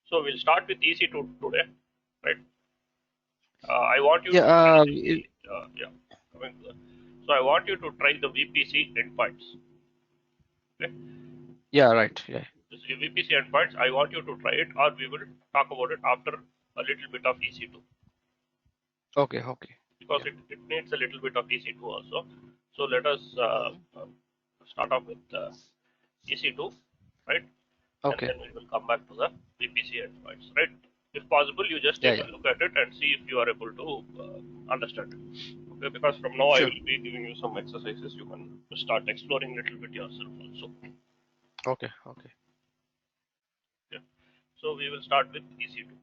So we'll start with EC2 today, right? I want you to try Yeah, the yeah. Coming to that. So I want you to try the VPC endpoints. Okay, yeah, right. Yeah. this VPC endpoints. I want you to try it, or we will talk about it after a little bit of EC2 Okay, okay. because Yeah. it needs a little bit of EC2 also. So let us Mhm. start off with EC2, right? And Okay. then we will come back to the VPC endpoints, right? If possible, you just Yeah, take yeah. a look at it and see if you are able to understand it. Okay, because from now I Sure. will be giving you some exercises. You can start exploring a little bit yourself also. Okay, okay. Okay. So we will start with EC2.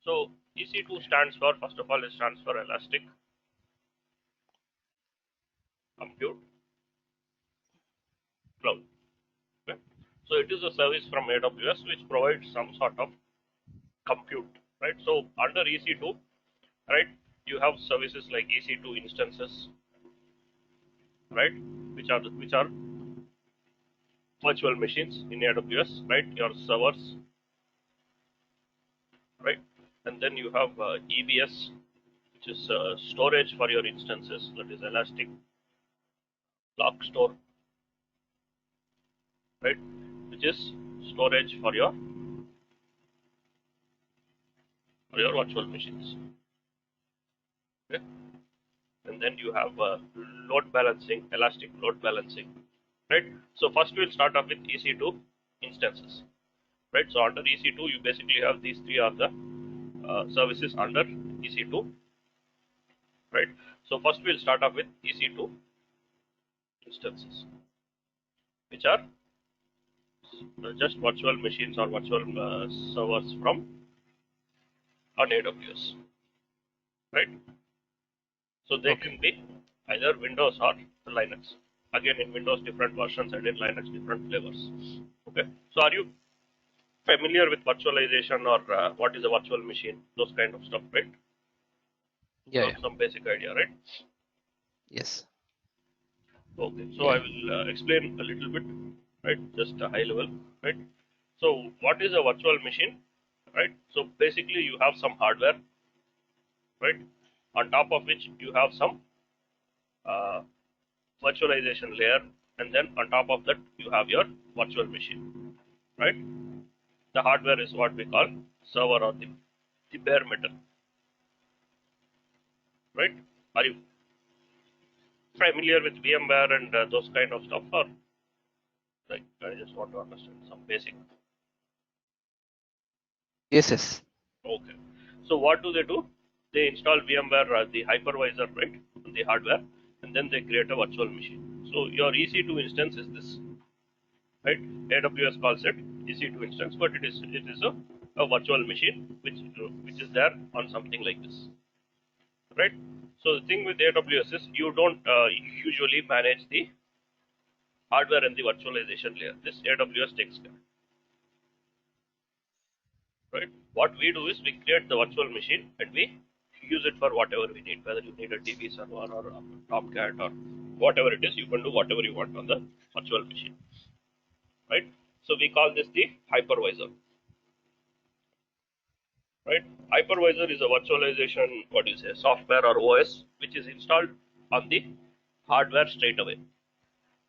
So EC2 stands for, first of all, it stands for Elastic Compute Cloud. Okay. So it is a service from AWS which provides some sort of compute, right? So under EC2, right, you have services like EC2 instances, right, which are virtual machines in AWS, right, your servers, right, and then you have EBS, which is storage for your instances, that is Elastic Block Store, right, which is storage for your virtual machines. Okay, and then you have load balancing, Elastic load balancing, right. So first we'll start off with EC2 instances, right. So under EC2, you basically have these three are the services under EC2, right. So first we'll start off with EC2 instances, which are just virtual machines or virtual servers from on AWS, right. So they Okay. can be either Windows or Linux. Again, in Windows different versions and in Linux different flavors. Okay. So are you familiar with virtualization or what is a virtual machine? Those kind of stuff, right? Yeah, You have yeah. some basic idea, right? Yes. Okay, so I Yeah. will explain a little bit, right? Just a high level, right? So what is a virtual machine, right? So basically you have some hardware, right? On top of which you have some uh, virtualization layer, and then on top of that you have your virtual machine, right? The hardware is what we call server or the bare metal, right? Are you familiar with VMware and those kind of stuff, or like I just want to understand some basic. Yes, yes. Okay. So what do they do? They install VMware, the hypervisor, right, on the hardware, and then they create a virtual machine. So your EC2 instance is this, right? AWS calls it EC2 instance, but it is a virtual machine which is there on something like this, right? So the thing with AWS is you don't usually manage the hardware and the virtualization layer. This AWS takes care, right? What we do is we create the virtual machine and we use it for whatever we need, whether you need a DB server or a Tomcat or whatever it is, you can do whatever you want on the virtual machine, right? So we call this the hypervisor, right? Hypervisor is a virtualization, what do you say, software or OS, which is installed on the hardware straight away.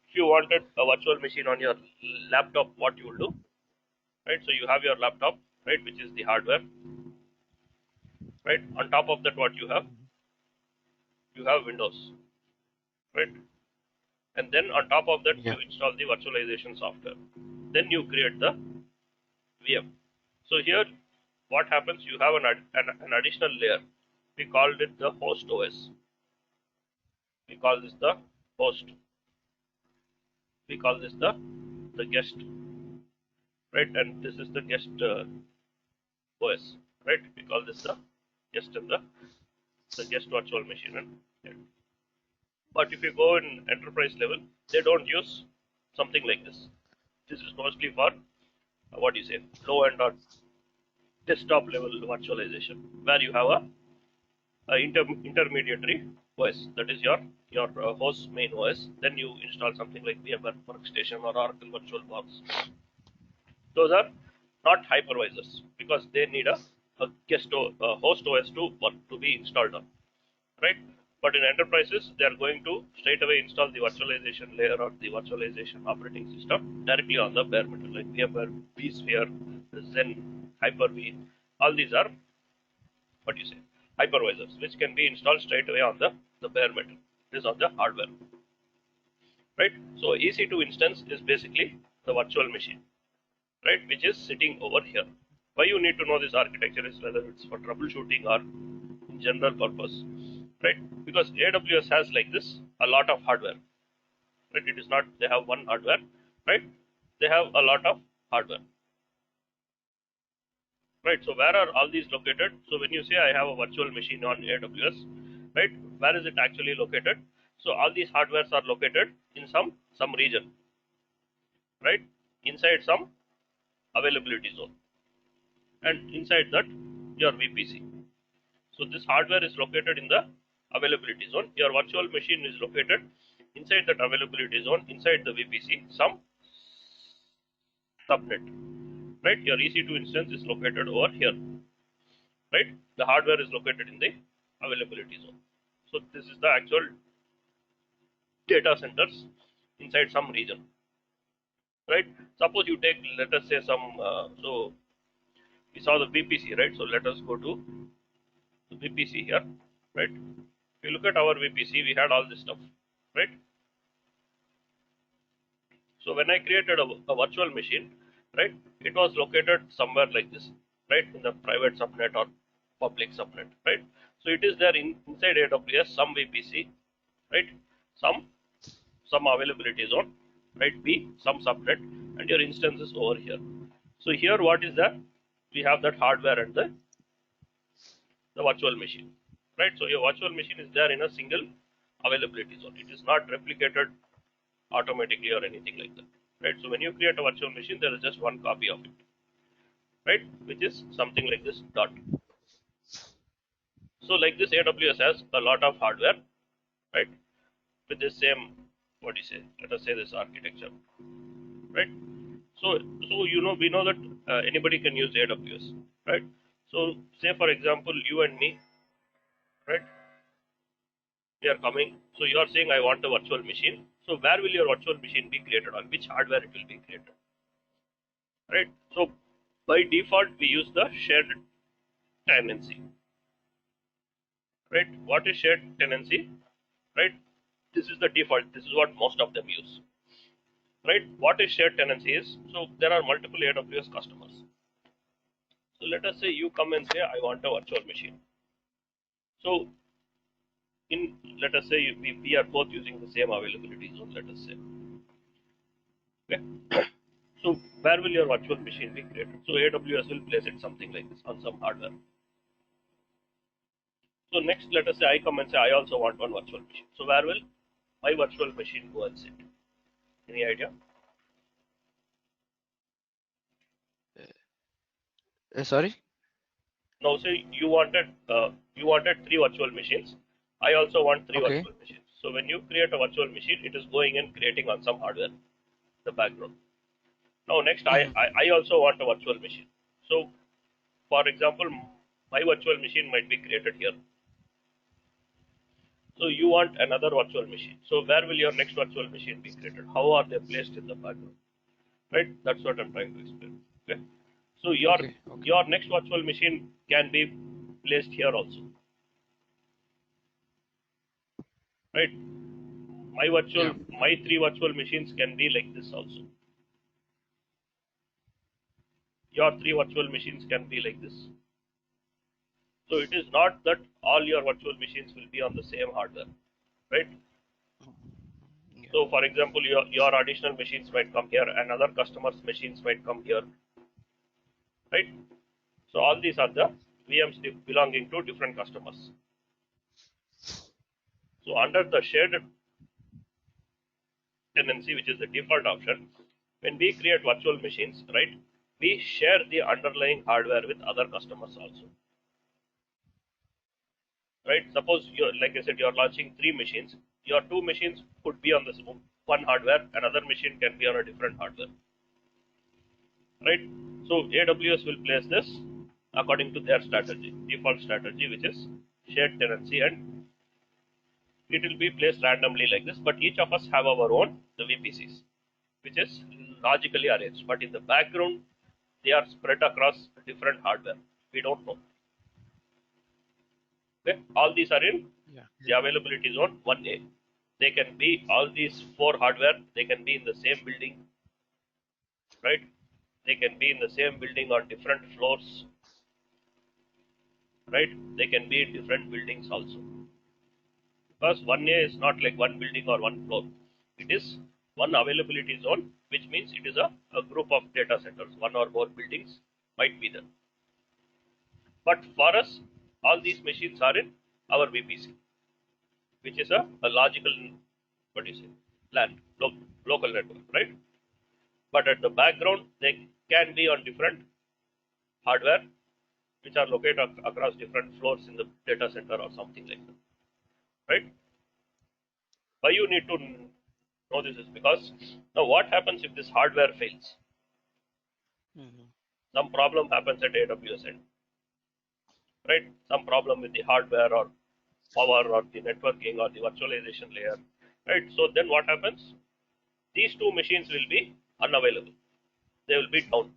If you wanted a virtual machine on your laptop, what you will do, right? So you have your laptop, right, which is the hardware, right? On top of that, what you have Windows, right? And then on top of that, Yeah. you install the virtualization software. Then you create the VM. So here, what happens? You have an additional layer. We called it the host OS. We call this the host. We call this the guest, right? And this is the guest OS, right? We call this the guest and the guest virtual machine. And but if you go in enterprise level, they don't use something like this. This is mostly for what do you say, low end or desktop level virtualization, where you have a intermediary OS, that is your host main OS. Then you install something like VMware Workstation or Oracle VirtualBox. Those are not hypervisors, because they need a host OS to be installed on, right? But in enterprises, they are going to straight away install the virtualization layer or the virtualization operating system directly on the bare metal, like VMware, vSphere, Zen, Hyper-V. All these are what you say hypervisors, which can be installed straight away on the bare metal. It is on the hardware, right? So EC2 instance is basically the virtual machine, right, which is sitting over here. Why you need to know this architecture is whether it's for troubleshooting or in general purpose, right? Because AWS has like this a lot of hardware, right? It is not they have one hardware, right? They have a lot of hardware, right? So where are all these located? So when you say I have a virtual machine on AWS, right, where is it actually located? So all these hardwares are located in some region, right, inside some availability zone, and inside that your VPC. So this hardware is located in the availability zone. Your virtual machine is located inside that availability zone, inside the VPC, some subnet, right? Your EC2 instance is located over here, right? The hardware is located in the availability zone. So this is the actual data centers inside some region, right? Suppose you take, let us say so we saw the VPC, right? So let us go to the VPC here, right? If you look at our VPC, we had all this stuff, right? So when I created a virtual machine, right, it was located somewhere like this, right, in the private subnet or public subnet, right? So it is there inside AWS, some VPC, right, some availability zone, right, B, some subnet, and your instance is over here. So here, what is that? We have that hardware and the virtual machine, right? So your virtual machine is there in a single availability zone. It is not replicated automatically or anything like that, right? So when you create a virtual machine, there is just one copy of it, right, which is something like this dot. So like this, AWS has a lot of hardware, right, with the same, what do you say, let us say this architecture, right? So we know that anybody can use AWS, right? So say for example, you and me, right, we are coming. So you are saying I want a virtual machine. So where will your virtual machine be created on? Which hardware it will be created? Right. So by default we use the shared tenancy. Right. What is shared tenancy? Right. This is the default. This is what most of them use. Right. What is shared tenancy is? So there are multiple AWS customers. So let us say you come and say I want a virtual machine. So in let us say we are both using the same availability zone. Let us say. Okay. So where will your virtual machine be created? So AWS will place it something like this on some hardware. So next, let us say I come and say I also want one virtual machine. So where will my virtual machine go and sit? Any idea? Sorry? Now say you wanted three virtual machines. I also want three Okay. virtual machines. So when you create a virtual machine, it is going and creating on some hardware, the background. Now next, Mhm. I also want a virtual machine. So for example, my virtual machine might be created here. So you want another virtual machine. So where will your next virtual machine be created? How are they placed in the background? Right? That's what I'm trying to explain. Okay. So Okay. Okay. your next virtual machine can be placed here also. Right? Yeah. My three virtual machines can be like this also. Your three virtual machines can be like this. So it is not that all your virtual machines will be on the same hardware. Right? Yeah. So for example, your additional machines might come here, and other customers' machines might come here. Right? So all these are the VMs belonging to different customers. So under the shared tenancy, which is the default option, when we create virtual machines, right, we share the underlying hardware with other customers also. Right? Suppose like I said, you're launching three machines. Your two machines could be on this one hardware, another machine can be on a different hardware. Right? So AWS will place this according to their strategy, default strategy, which is shared tenancy, and it will be placed randomly like this. But each of us have our own the VPCs, which is logically arranged. But in the background, they are spread across different hardware. We don't know. Okay, all these are in Yeah. the availability zone 1A. They can be all these four hardware. They can be in the same building, right? They can be in the same building on different floors, right? They can be in different buildings also. Because 1A is not like one building or one floor. It is one availability zone, which means it is a group of data centers. One or more buildings might be there. But for us, all these machines are in our VPC, which is a logical, what do you say, LAN, local network, right? But at the background, they can be on different hardware, which are located across different floors in the data center or something like that, right? Why you need to know this is because now what happens if this hardware fails? Mm-hmm. Some problem happens at AWS end, right? Some problem with the hardware or power or the networking or the virtualization layer, right? So then what happens? These two machines will be unavailable. They will be down.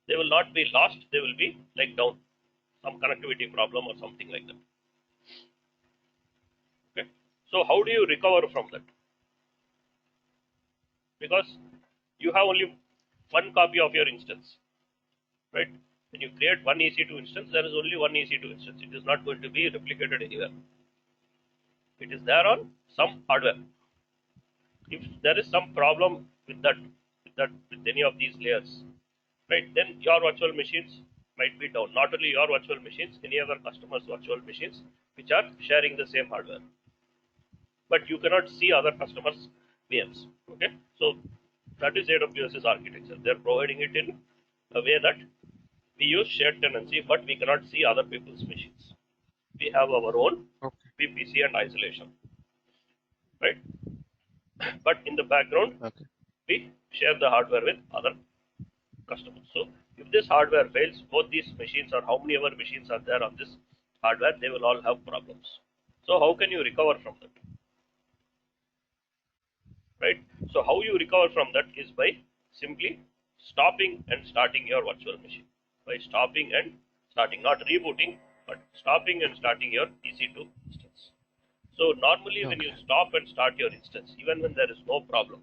They will not be lost. They will be like down, some connectivity problem or something like that. Okay. So how do you recover from that? Because you have only one copy of your instance, right? When you create one EC2 instance, there is only one EC2 instance. It is not going to be replicated anywhere. It is there on some hardware. If there is some problem with any of these layers, right, then your virtual machines might be down. Not only your virtual machines, any other customers' virtual machines which are sharing the same hardware. But you cannot see other customers' VMs. Okay, so that is AWS's architecture. They're providing it in a way that we use shared tenancy, but we cannot see other people's machines. We have our own Okay. VPC and isolation, right? But in the background, Okay. we share the hardware with other customers. So if this hardware fails, both these machines or how many other machines are there on this hardware, they will all have problems. So how can you recover from that? Right? So how you recover from that is by simply stopping and starting your virtual machine. By stopping and starting, not rebooting, but stopping and starting your EC2 instance. So normally when you Okay. stop and start your instance, even when there is no problem,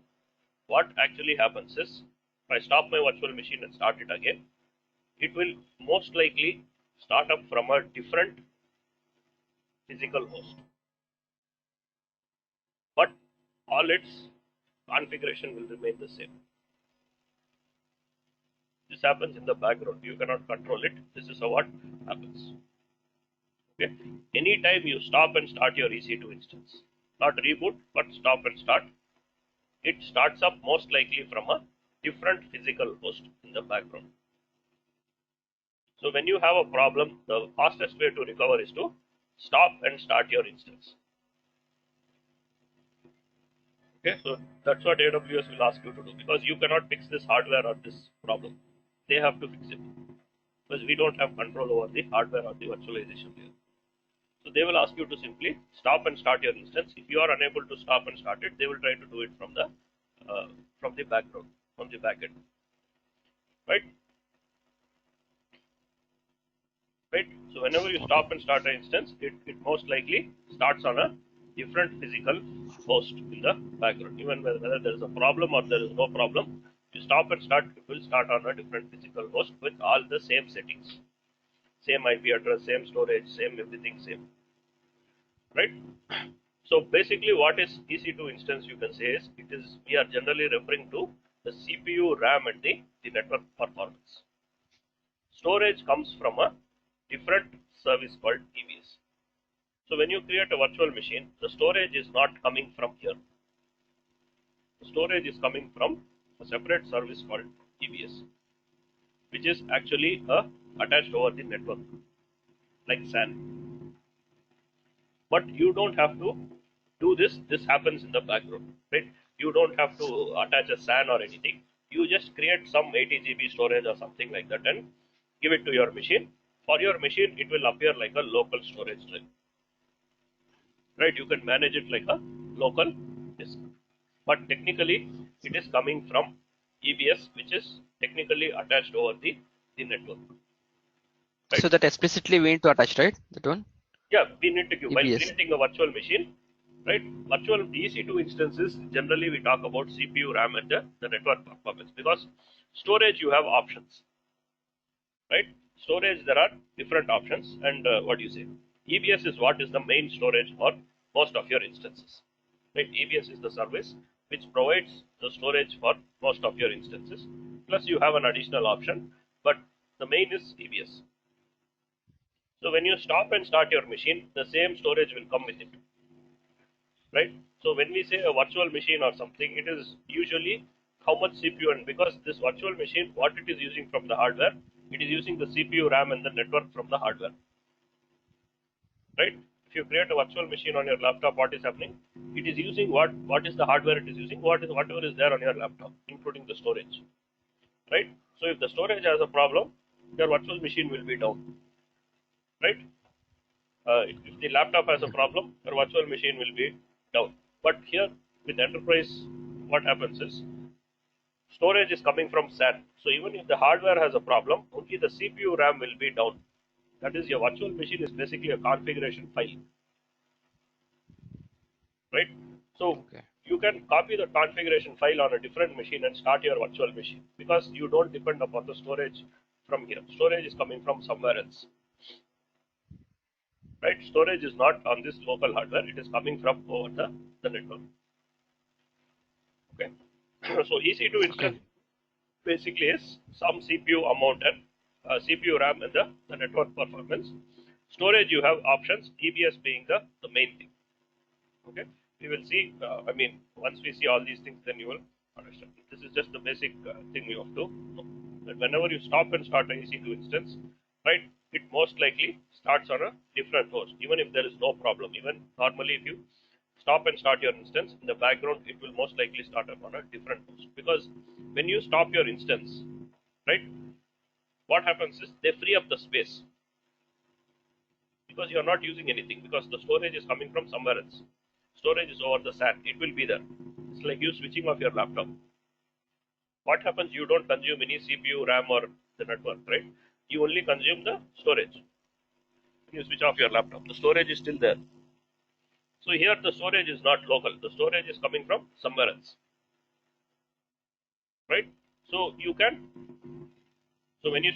what actually happens is, if I stop my virtual machine and start it again, it will most likely start up from a different physical host, but all its configuration will remain the same. This happens in the background. You cannot control it. This is what happens. Okay. Anytime you stop and start your EC2 instance, not reboot, but stop and start, it starts up most likely from a different physical host in the background. So when you have a problem, the fastest way to recover is to stop and start your instance. Okay, so that's what AWS will ask you to do, because you cannot fix this hardware or this problem. They have to fix it because we don't have control over the hardware or the virtualization layer. So they will ask you to simply stop and start your instance. If you are unable to stop and start it, they will try to do it from the background, from the backend, right? Right. So whenever you Okay. stop and start an instance, it most likely starts on a different physical host in the background. Even whether there is a problem or there is no problem, you stop and start, it will start on a different physical host with all the same settings, same IP address, same storage, same everything, same. Right. So basically, what is EC2 instance? You can say is, it is, we are generally referring to the CPU, RAM, and the network performance. Storage comes from a different service called EBS. So when you create a virtual machine, the storage is not coming from here. The storage is coming from a separate service called EBS, which is actually attached over the network, like SAN. But you don't have to do this. This happens in the background, right? You don't have to attach a SAN or anything. you just create some 80 GB storage or something like that and give it to your machine. For your machine, it will appear like a local storage drive, right? You can manage it like a local disk, but technically it is coming from EBS, which is technically attached over the network, right? So that explicitly we need to attach, right? That one? Yeah, we need to give while EBS. creating a virtual machine, right? Virtual EC2 instances, generally we talk about CPU, RAM, and the network performance, because storage you have options, right? Storage, there are different options, and what do you say? EBS is what is the main storage for most of your instances, right? EBS is the service which provides the storage for most of your instances. Plus, you have an additional option, but the main is EBS. So when you stop and start your machine, the same storage will come with it, right? So when we say a virtual machine or something, it is usually how much CPU, and because this virtual machine, what it is using from the hardware, it is using the CPU, RAM, and the network from the hardware, right? If you create a virtual machine on your laptop, what is happening? It is using what is the hardware it is using, whatever is there on your laptop, including the storage, right? So if the storage has a problem, your virtual machine will be down, right? If the laptop has a problem, your virtual machine will be down. But here with enterprise, what happens is storage is coming from SAN. So even if the hardware has a problem, only the CPU RAM will be down. That is, your virtual machine is basically a configuration file, right? So Okay. you can copy the configuration file on a different machine and start your virtual machine, because you don't depend upon the storage from here. Storage is coming from somewhere else, right? Storage is not on this local hardware. It is coming from over the network. Okay. So EC2 Okay. instance basically is some CPU amount and CPU RAM and the network performance. Storage, you have options, EBS being the main thing. Okay. We will see, I mean, once we see all these things, then you will understand. This is just the basic thing you have to know. That whenever you stop and start an EC2 instance, right, it most likely starts on a different host, even if there is no problem. Even normally, if you stop and start your instance, in the background, it will most likely start up on a different host. Because when you stop your instance, right, what happens is they free up the space, because you are not using anything, because the storage is coming from somewhere else. Storage is over the SAN. It will be there. It's like you switching off your laptop. What happens? You don't consume any CPU, RAM, or the network, right? You only consume the storage. When you switch off your laptop, the storage is still there. So here the storage is not local. The storage is coming from somewhere else, right? So you can. So when you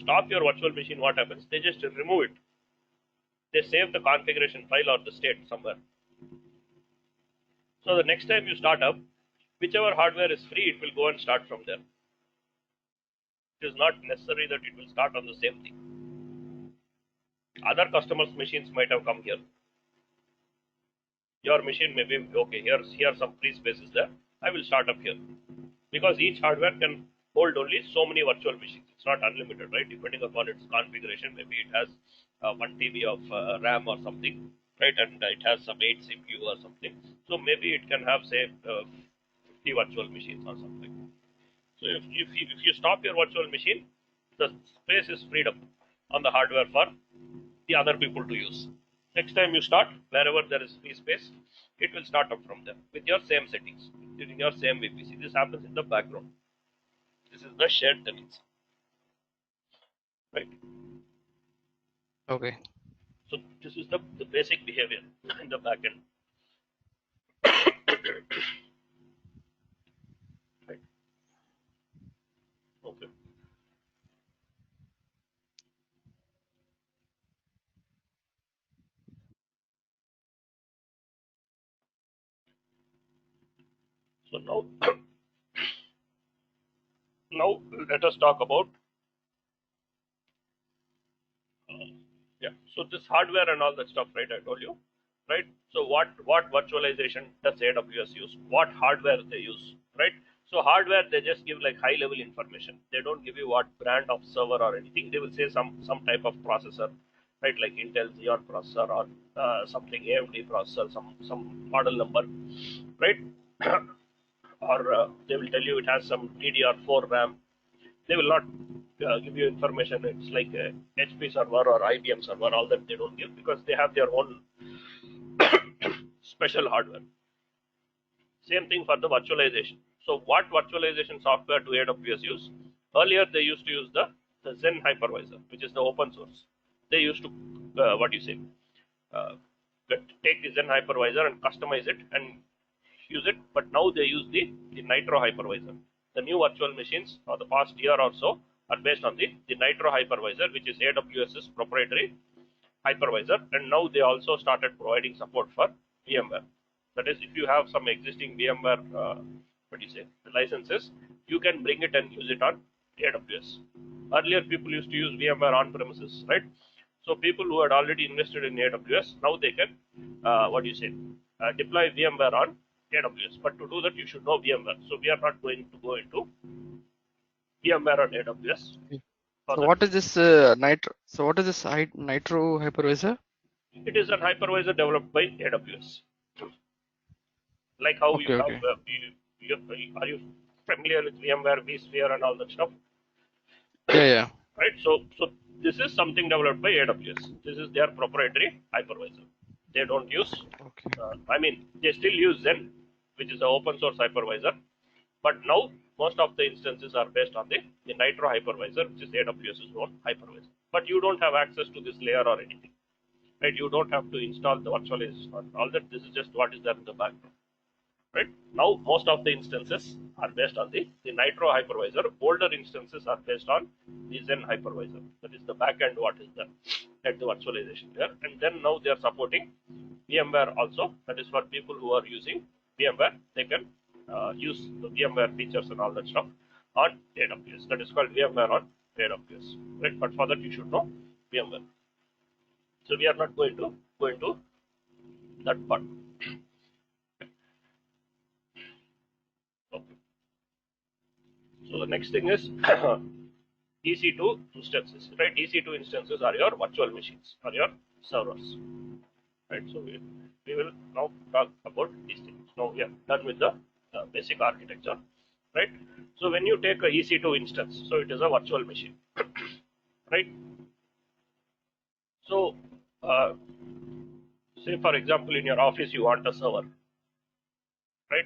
stop your virtual machine, what happens? They just remove it. They save the configuration file or the state somewhere. So the next time you start up, whichever hardware is free, it will go and start from there. It is not necessary that it will start on the same thing. Other customers' machines might have come here. Your machine may be okay. Here some free space is there. I will start up here, because each hardware can hold only so many virtual machines. It's not unlimited, right? Depending upon its configuration, maybe it has 1 TB of RAM or something, right? And it has some 8 CPU or something. So maybe it can have, say, 50 virtual machines or something. So if you stop your virtual machine, the space is freed up on the hardware for the other people to use. Next time you start, wherever there is free space, it will start up from there with your same settings, using your same VPC. This happens in the background. This is the shared tenants, right? Okay. So this is the basic behavior in the backend. Right. Okay. So now, now let us talk about yeah. So this hardware and all that stuff, right? I told you, right? So what virtualization does AWS use? What hardware they use, right? So hardware, they just give like high level information. They don't give you what brand of server or anything. They will say some type of processor, right? Like Intel Xeon processor or something AMD processor, some model number, right? or they will tell you it has some DDR4 RAM. They will not give you information. It's like a HP server or IBM server. All that they don't give because they have their own special hardware. Same thing for the virtualization. So what virtualization software do AWS use? Earlier they used to use the Zen hypervisor, which is the open source. They used to what do you say? Uh, take the Zen hypervisor and customize it and use it. But now they use the Nitro hypervisor. The new virtual machines for the past year or so are based on the Nitro hypervisor, which is AWS's proprietary hypervisor, and now they also started providing support for VMware. That is, if you have some existing VMware, what do you say, licenses, you can bring it and use it on AWS. Earlier, people used to use VMware on premises, right? So people who had already invested in AWS, now they can, what do you say, deploy VMware on AWS. But to do that, you should know VMware. So we are not going to go into VMware on AWS. So what is this Nitro? So what is this Nitro hypervisor? It is a hypervisor developed by AWS. Like how you Okay, have, okay. are you familiar with VMware, vSphere, and all that stuff? Yeah. Right. So this is something developed by AWS. This is their proprietary hypervisor. They don't use. Okay. I mean, they still use Zen, which is an open source hypervisor, but now most of the instances are based on the Nitro hypervisor, which is AWS's own hypervisor. But you don't have access to this layer or anything. Right? You don't have to install the virtualization or all that. This is just what is there in the background. Right? Now, most of the instances are based on the Nitro hypervisor. Older instances are based on the Zen hypervisor. That is the backend what is there at the virtualization there. And then now they are supporting VMware also. That is for people who are using VMware. They can use the VMware features and all that stuff on AWS. That is called VMware on AWS. Right? But for that you should know VMware. So we are not going to go into that part. Okay. So the next thing is EC2 instances, right? EC2 instances are your virtual machines, are your servers, right? So we will now talk about these things. Now we are done with the basic architecture, right? So when you take a EC2 instance, so it is a virtual machine, right? So say for example in your office you want a server, right?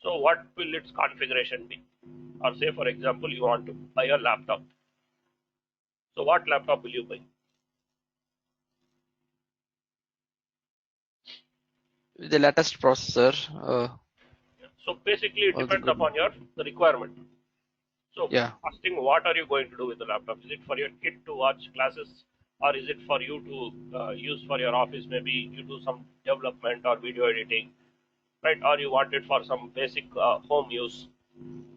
So what will its configuration be? Or say for example you want to buy a laptop. So what laptop will you buy? The latest processor. So basically it All the depends good. upon the requirement. So Yeah. first thing, what are you going to do with the laptop? Is it for your kid to watch classes, or is it for you to use for your office? Maybe you do some development or video editing, right? Or you want it for some basic home use,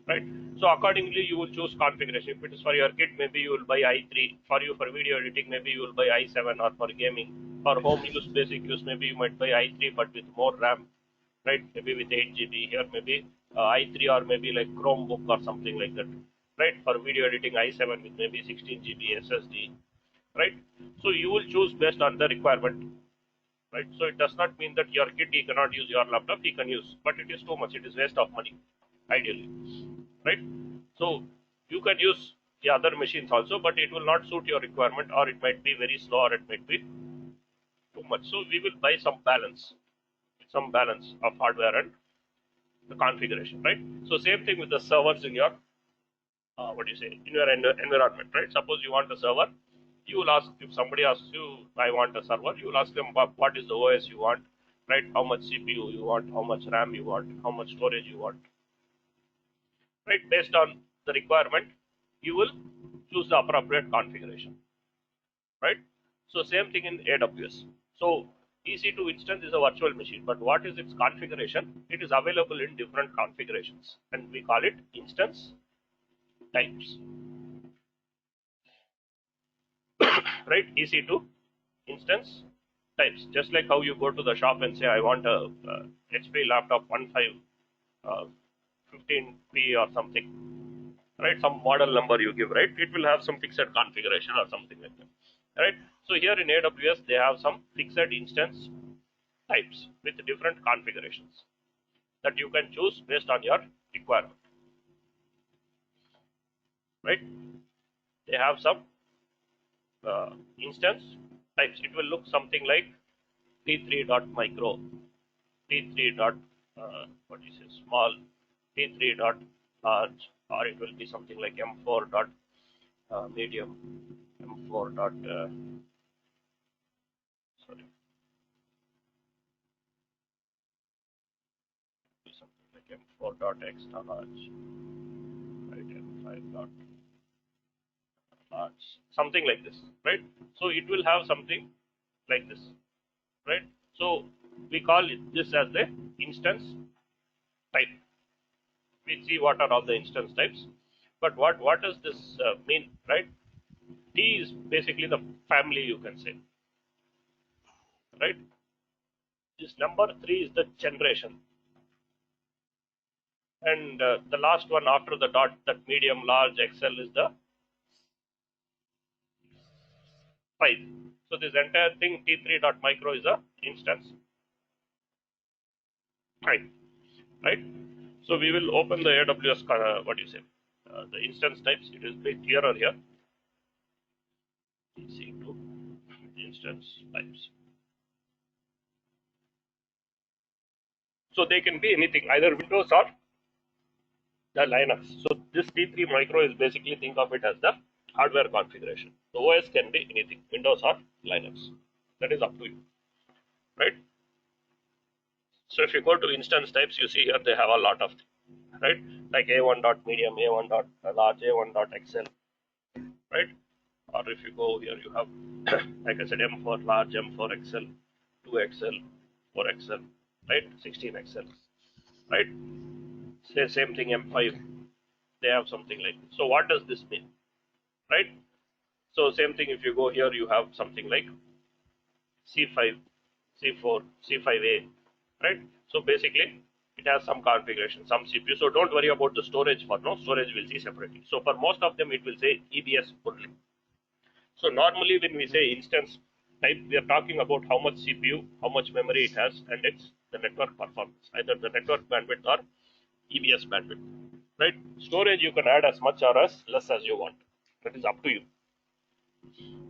right? So accordingly, you will choose configuration. If it is for your kid, maybe you will buy i3. For you, for video editing, maybe you will buy i7, or for gaming. For home use, basic use, maybe you might buy i3 but with more RAM, right? Maybe with 8 GB here, maybe i3 or maybe like Chromebook or something like that, right? For video editing, i7 with maybe 16 GB SSD, right? So you will choose based on the requirement, right? So it does not mean that your kid he cannot use your laptop, he can use, but it is too much. It is waste of money, ideally, right? So you can use the other machines also, but it will not suit your requirement, or it might be very slow, or it might be too much. So we will buy some balance of hardware and the configuration, right? So same thing with the servers in your what do you say, in your environment, right? Suppose you want a server, you will ask, if somebody asks you, I want a server, you will ask them what is the OS you want, right? How much CPU you want, how much RAM you want, how much storage you want, right? Based on the requirement, you will choose the appropriate configuration, right? So same thing in AWS. So EC2 instance is a virtual machine, but what is its configuration? It is available in different configurations, and we call it instance types, right? EC2 instance types. Just like how you go to the shop and say, I want a HP laptop 15P or something, right? Some model number you give, right? It will have some fixed configuration or something like that, right? So here in AWS, they have some fixed instance types with different configurations. that you can choose based on your requirement, right? They have some instance types. It will look something like t3.micro, t3 dot what you say small, t3 dot large, or it will be something like m4 dot medium, m4 dot sorry, something like m4 dot extra large, right? M5 dot large, something like this, right? So it will have something like this, right? So we call it this as the instance type. We see what are all the instance types, but what does this mean, right? T is basically the family, you can say, right? This number 3 is the generation, and the last one after the dot, that medium, large, XL, is the 5. So this entire thing T3 dot micro is a instance type, right? So we will open the AWS, what do you say, the instance types. It is bit clearer here. EC2 instance types. So they can be anything, either Windows or the Linux. So this T3 micro is basically, think of it as the hardware configuration. The OS can be anything, Windows or Linux. That is up to you, right? So if you go to instance types, you see here they have a lot of things, right? Like A1 dot medium, A1 dot large, A1 dot XL, right? Or if you go here, you have, like I said, M4 large, M4 XL, 2XL, 4XL, right? 16XL, right? Say same thing, M5. They have something like this. So what does this mean, right? So same thing, if you go here, you have something like C5, C4, C5A, right? So basically, it has some configuration, some CPU. So don't worry about the storage for now. Storage we'll see separately. So for most of them, it will say EBS only. So normally when we say instance type, we are talking about how much CPU, how much memory it has, and it's the network performance, either the network bandwidth or EBS bandwidth, right? Storage you can add as much or as less as you want. That is up to you,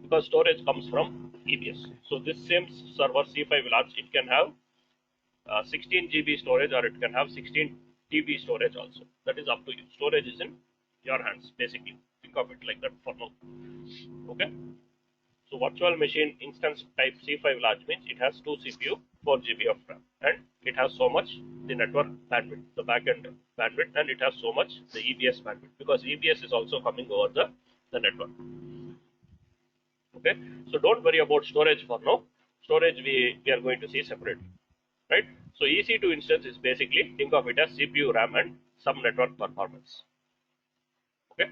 because storage comes from EBS. So this same server C5 large, it can have 16 GB storage, or it can have 16 TB storage also. That is up to you. Storage is in your hands, basically. Think of it like that for now. Okay. So virtual machine instance type C5 large means it has 2 CPU, 4 GB of RAM, and it has so much the network bandwidth, the backend bandwidth, and it has so much the EBS bandwidth, because EBS is also coming over the network. Okay, so don't worry about storage for now. Storage we are going to see separately, right? So EC2 instance is basically, think of it as CPU, RAM, and some network performance. Okay.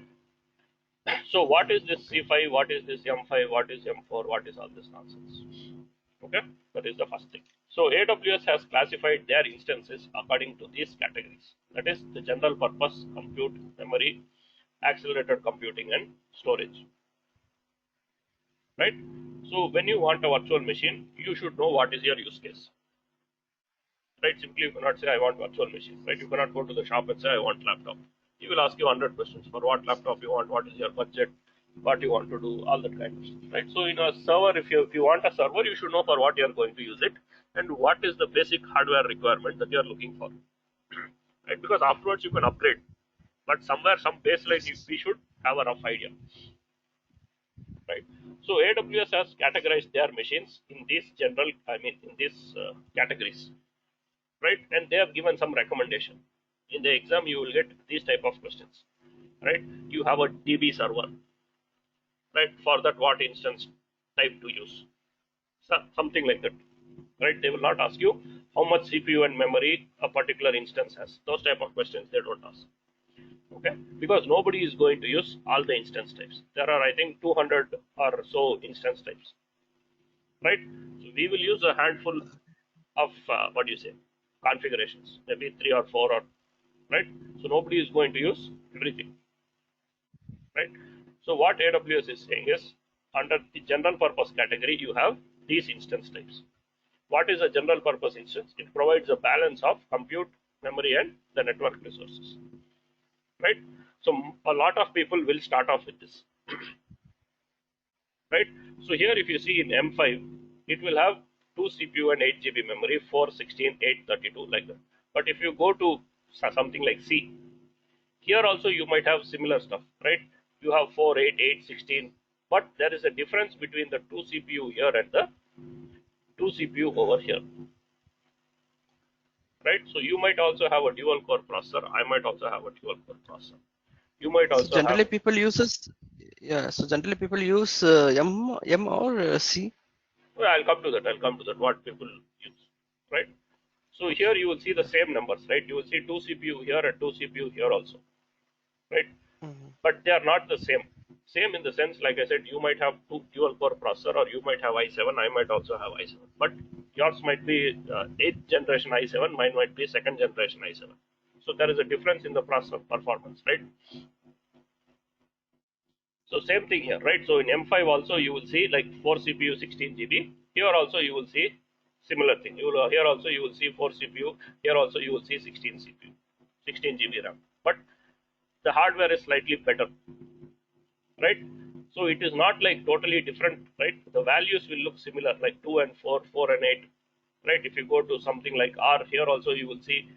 So what is this C5? What is this M5? What is M4? What is all this nonsense? Okay, that is the first thing. So AWS has classified their instances according to these categories. That is the general purpose compute, memory, accelerated computing, and storage. Right? So when you want a virtual machine, you should know what is your use case. Right? Simply you cannot say I want virtual machine. Right? You cannot go to the shop and say I want laptop. He will ask you 100 questions. For what laptop you want, what is your budget, what you want to do, all that kind of stuff, right? So in a server, if you want a server, you should know for what you are going to use it, and what is the basic hardware requirement that you are looking for, right? Because afterwards you can upgrade, but somewhere some baseline we should have a rough idea, right? So AWS has categorized their machines in these in these categories, right? And they have given some recommendation. In the exam, you will get these type of questions, right? You have a DB server, right? For that, what instance type to use? So, something like that, right? They will not ask you how much CPU and memory a particular instance has. Those type of questions they don't ask. Okay, because nobody is going to use all the instance types. There are, I think, 200 or so instance types, right? So we will use a handful of what do you say, configurations, maybe 3 or 4, or right. So nobody is going to use everything, right? So what AWS is saying is, under the general purpose category, you have these instance types. What is a general purpose instance? It provides a balance of compute, memory and the network resources, right? So a lot of people will start off with this, right? So here if you see in M5, it will have 2 CPU and 8 GB memory, 4, 16, 8, 32 like that. But if you go to something like C, here also you might have similar stuff, right? You have 4, 8, 8, 16, but there is a difference between the 2 CPU here and the 2 CPU over here, right? So you might also have a dual core processor. I might also have a dual core processor. You might So also have, generally people uses, yeah. So generally people use M or C. well, I'll come to that. I'll come to that. What people use, right? So here you will see the same numbers, right? You will see 2 CPU here and 2 CPU here also, right? Mhm. But they are not the same. Same in the sense, like I said, you might have two dual core processor, or you might have i7. I might also have i7, but yours might be 8th generation i7. Mine might be 2nd generation i7. So there is a difference in the processor performance, right? So same thing here, right? So in M5 also you will see like 4 CPU, 16 GB. Here also you will see similar thing. You will, here also you will see 4 CPU. Here also you will see 16 CPU, 16 GB RAM. But the hardware is slightly better, right? So it is not like totally different, right? The values will look similar, like 2 and 4, 4 and 8, right? If you go to something like R, here also you will see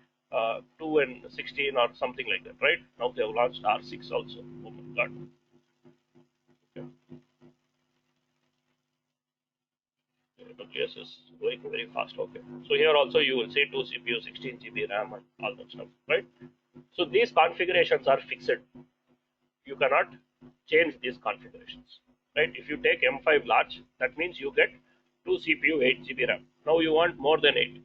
2 and 16 or something like that, right? Now they have launched R6 also. Oh my God. Okay. AWS is going very fast. Okay. So here also you will see 2 CPU, 16 GB RAM, and all that stuff, right? So these configurations are fixed. You cannot change these configurations, right? If you take M5 large, that means you get 2 CPU, 8 GB RAM. Now you want more than 8,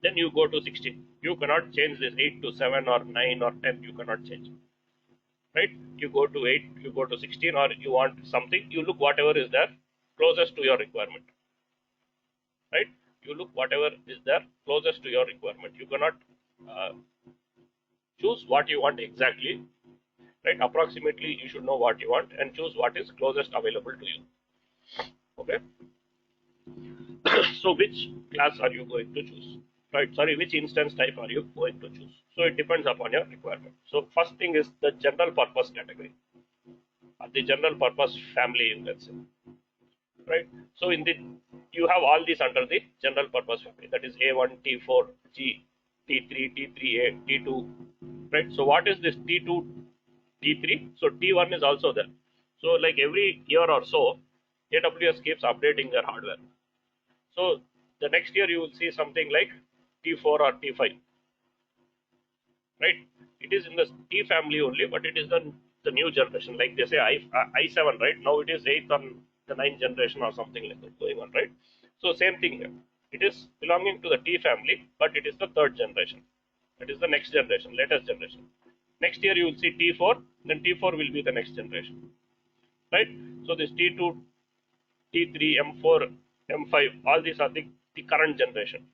then you go to 16. You cannot change this 8 to 7 or 9 or 10. You cannot change, right? You go to 8, you go to 16, or you want something. You look whatever is there closest to your requirement, right? You look whatever is there closest to your requirement. You cannot uh, choose what you want exactly, right? Approximately, you should know what you want and choose what is closest available to you. Okay. So which class are you going to choose, right? Sorry, which instance type are you going to choose? So it depends upon your requirement. So first thing is the general purpose category, or the general purpose family, you can say, right? So in the, you have all these under the general purpose family, that is A1, T4, G, T3, T3A, T2, right? So what is this T2, T3? So T1 is also there. So like every year or so, AWS keeps updating their hardware. So the next year you will see something like T4 or T5, right? It is in the T family only, but it is the new generation. Like they say i7, right? Now it is 8th on the 9th generation or something like that going on, right? So same thing here. It is belonging to the T family, but it is the 3rd generation. That is the next generation, latest generation. Next year you will see T4, then T4 will be the next generation, right? So this T2, T3, M4, M5, all these are the current generation,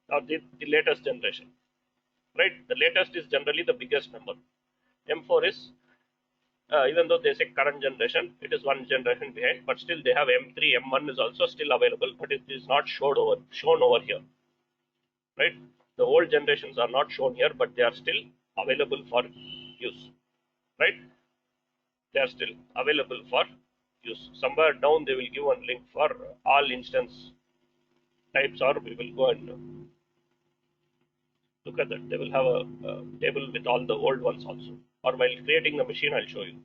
or the latest generation, right? The latest is generally the biggest number. M4 is, even though they say current generation, it is one generation behind, but still they have M3, M1 is also still available, but it is not shown over here, right? The old generations are not shown here, but they are still available for use, right? They are still available for use. Somewhere down they will give one link for all instance types, or we will go and look at that. They will have a table with all the old ones also. Or while creating the machine, I'll show you,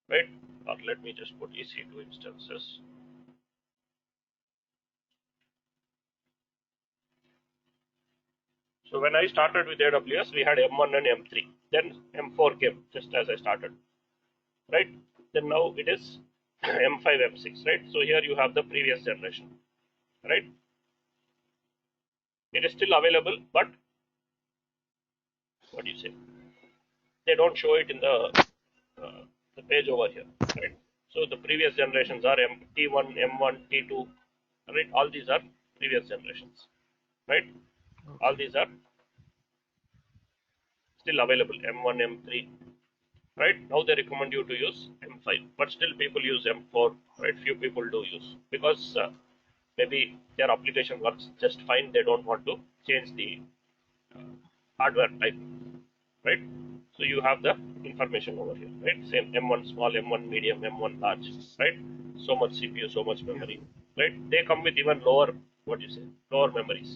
right? Or let me just put EC2 instances. So when I started with AWS, we had M1 and M3. Then M4 came just as I started, right? Then now it is M5, M6, right? So here you have the previous generation, right? It is still available, but what do you say? They don't show it in the page over here, right? So the previous generations are T1, M1, T2, right? All these are previous generations, right? All Okay. these are still available, M1, M3, right? Now they recommend you to use M5, but still people use M4, right? Few people do use, because maybe their application works just fine. They don't want to change the hardware type, right? So you have the information over here, right? Same M1 small, M1 medium, M1 large, right? So much CPU, so much Yeah. memory, right? They come with even lower, what do you say, lower memories,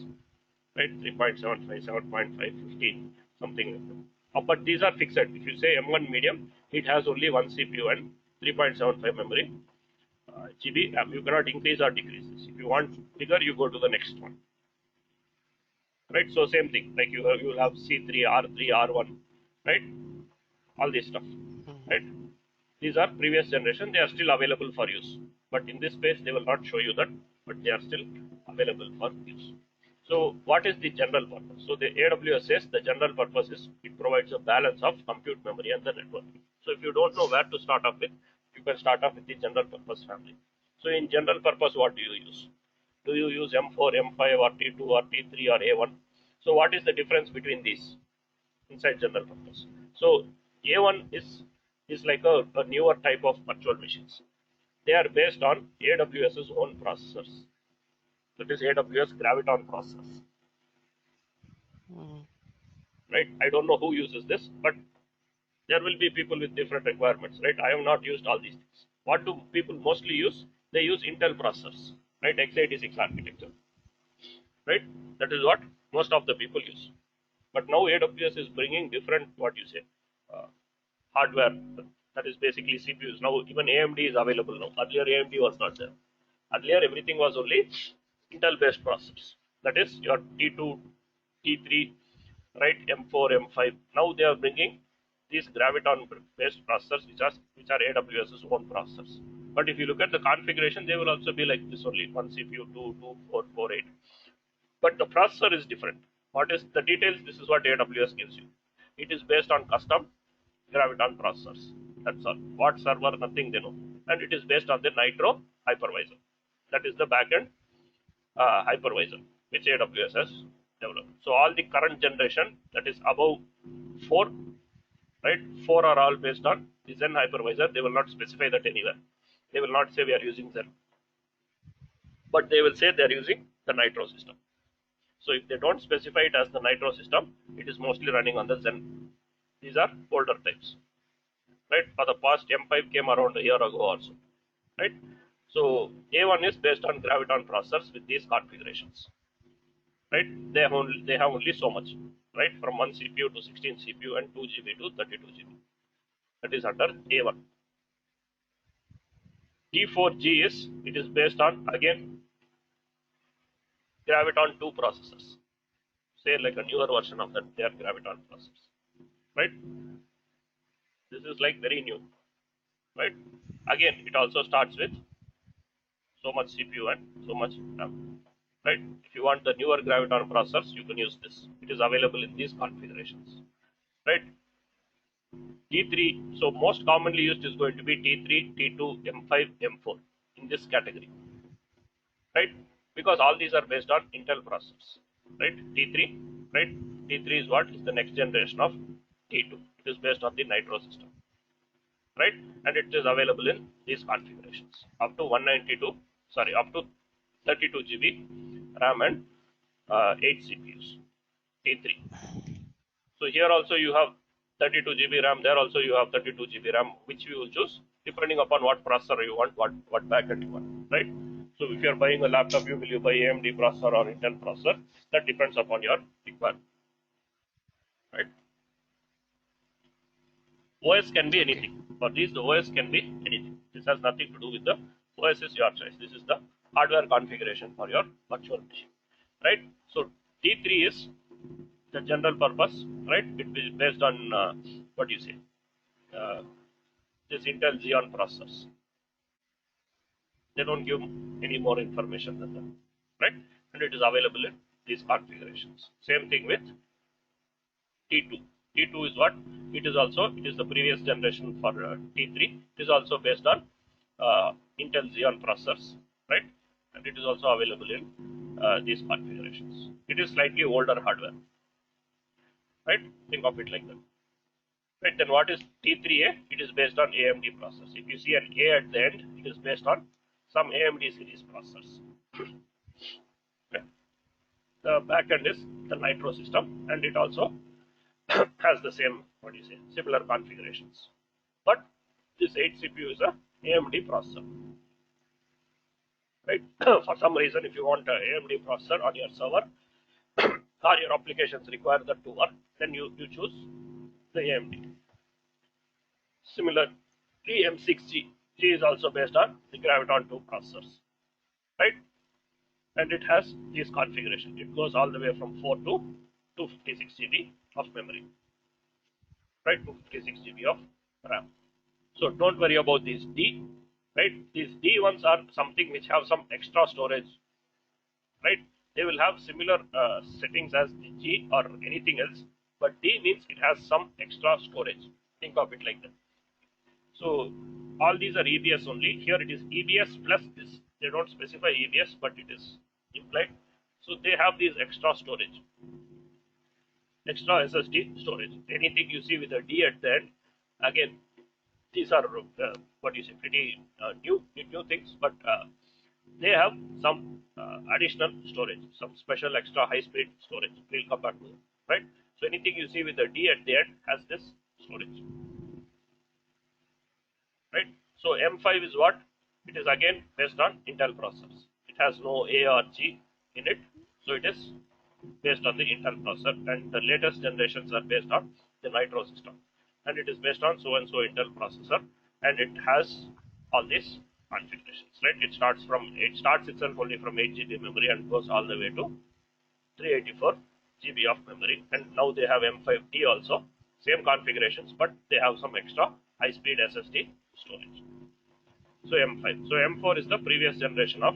right? 3.75, 7.5, 15, something like that. But these are fixed. If you say M1 medium, it has only one CPU and 3.75 memory GB. You cannot increase or decrease this. If you want bigger, you go to the next one, right? So same thing, like you will have C3, R3, R1, right? All this stuff, Mhm. right? These are previous generation. They are still available for use, but in this space they will not show you that, but they are still available for use. So what is the general purpose? So the AWS says the general purpose is it provides a balance of compute memory and the network. So if you don't know where to start off with, you can start off with the general purpose family. So in general purpose, what do you use? Do you use M4, M5, or T2, or T3, or A1? So what is the difference between these inside general purpose? So A1 is like a newer type of virtual machines. They are based on AWS's own processors. That is AWS Graviton processors, Mhm. right? I don't know who uses this, but there will be people with different requirements, right? I have not used all these things. What do people mostly use? They use Intel processors, right? x86 architecture, right? That is what most of the people use. But now AWS is bringing different, what you say, uh, hardware. That is basically CPUs. Now even AMD is available now. Earlier AMD was not there. Earlier everything was only Intel-based processors. That is your T2, T3, right? M4, M5. Now they are bringing these Graviton-based processors, which are AWS's own processors. But if you look at the configuration, they will also be like this only: one CPU, two, four, four, 8. But the processor is different. What is the details? This is what AWS gives you. It is based on custom Graviton processors. That's all. What server? Nothing they know. And it is based on the Nitro hypervisor. That is the backend hypervisor which AWS has developed. So all the current generation, that is above 4, right? 4 are all based on the Zen hypervisor. They will not specify that anywhere. They will not say we are using Zen, but they will say they are using the Nitro system. So if they don't specify it as the Nitro system, it is mostly running on the Zen. These are older types, right? For the past, M5 came around a year ago also, right? So A1 is based on Graviton processors with these configurations, right? They have only so much, right? From 1 CPU to 16 CPU and 2 GB to 32 GB. That is under A1. T4G is it is based on again Graviton 2 processors. Say like a newer version of that, they are Graviton processors, right? This is like very new, right? Again, it also starts with so much CPU and so much RAM, right? If you want the newer Graviton processors, you can use this. It is available in these configurations, right? T3, so most commonly used is going to be T3, T2, M5, M4 in this category, right? Because all these are based on Intel processors, right? T3, right? T3 is what is the next generation of T2. It is based on the Nitro system, right? And it is available in these configurations up to 192, sorry, up to 32 GB RAM and 8 CPUs. T3. So here also you have 32 GB RAM. There also you have 32 GB RAM, which you will choose depending upon what processor you want, what backend you want, right? So if you are buying a laptop, will you buy AMD processor or Intel processor? That depends upon your requirement, right? OS can be Okay. anything. For these, the OS can be anything. This has nothing to do with the OS is your choice. This is the hardware configuration for your virtual machine, right? So T3 is the general purpose, right? It is based on what do you say? Uh, this Intel Xeon processors. They don't give any more information than that, right? And it is available in these configurations. Same thing with T2. T2 is what? It is the previous generation for T3. It is also based on Intel Xeon processors, right? And it is also available in these configurations. It is slightly older hardware, right? Think of it like that. Right, then what is T3A? It is based on AMD processors. If you see an A at the end, it is based on some AMD series processors. The back end is the Nitro system, and it also has the same, similar configurations. But this 8 CPU is a AMD processor, right? For some reason, if you want a AMD processor on your server or your applications require that to work, then you choose the AMD. Similarly, M6G is also based on the Graviton 2 processors, right? And it has this configuration. It goes all the way from 4 to 256 GB of memory, right? 256 GB of RAM. So don't worry about these D, right? These D ones are something which have some extra storage, right? They will have similar settings as the G or anything else, but D means it has some extra storage. Think of it like that. So all these are EBS only. Here it is EBS plus this. They don't specify EBS, but it is implied. So they have these extra storage, extra SSD storage. Anything you see with a D at the end, again, these are pretty new things, but they have some additional storage, some special extra high-speed storage. We'll come back to it, right? So anything you see with a D at the end has this storage, right? So M5 is what? It is again based on Intel processors. It has no A or G in it, so it is based on the Intel processor, and the latest generations are based on the Nitro system, and it is based on so and so Intel processor, and it has all these configurations, right? It starts itself only from 8 GB memory and goes all the way to 384 GB of memory, and now they have M5D also, same configurations, but they have some extra high-speed SSD storage. So M5. So M4 is the previous generation of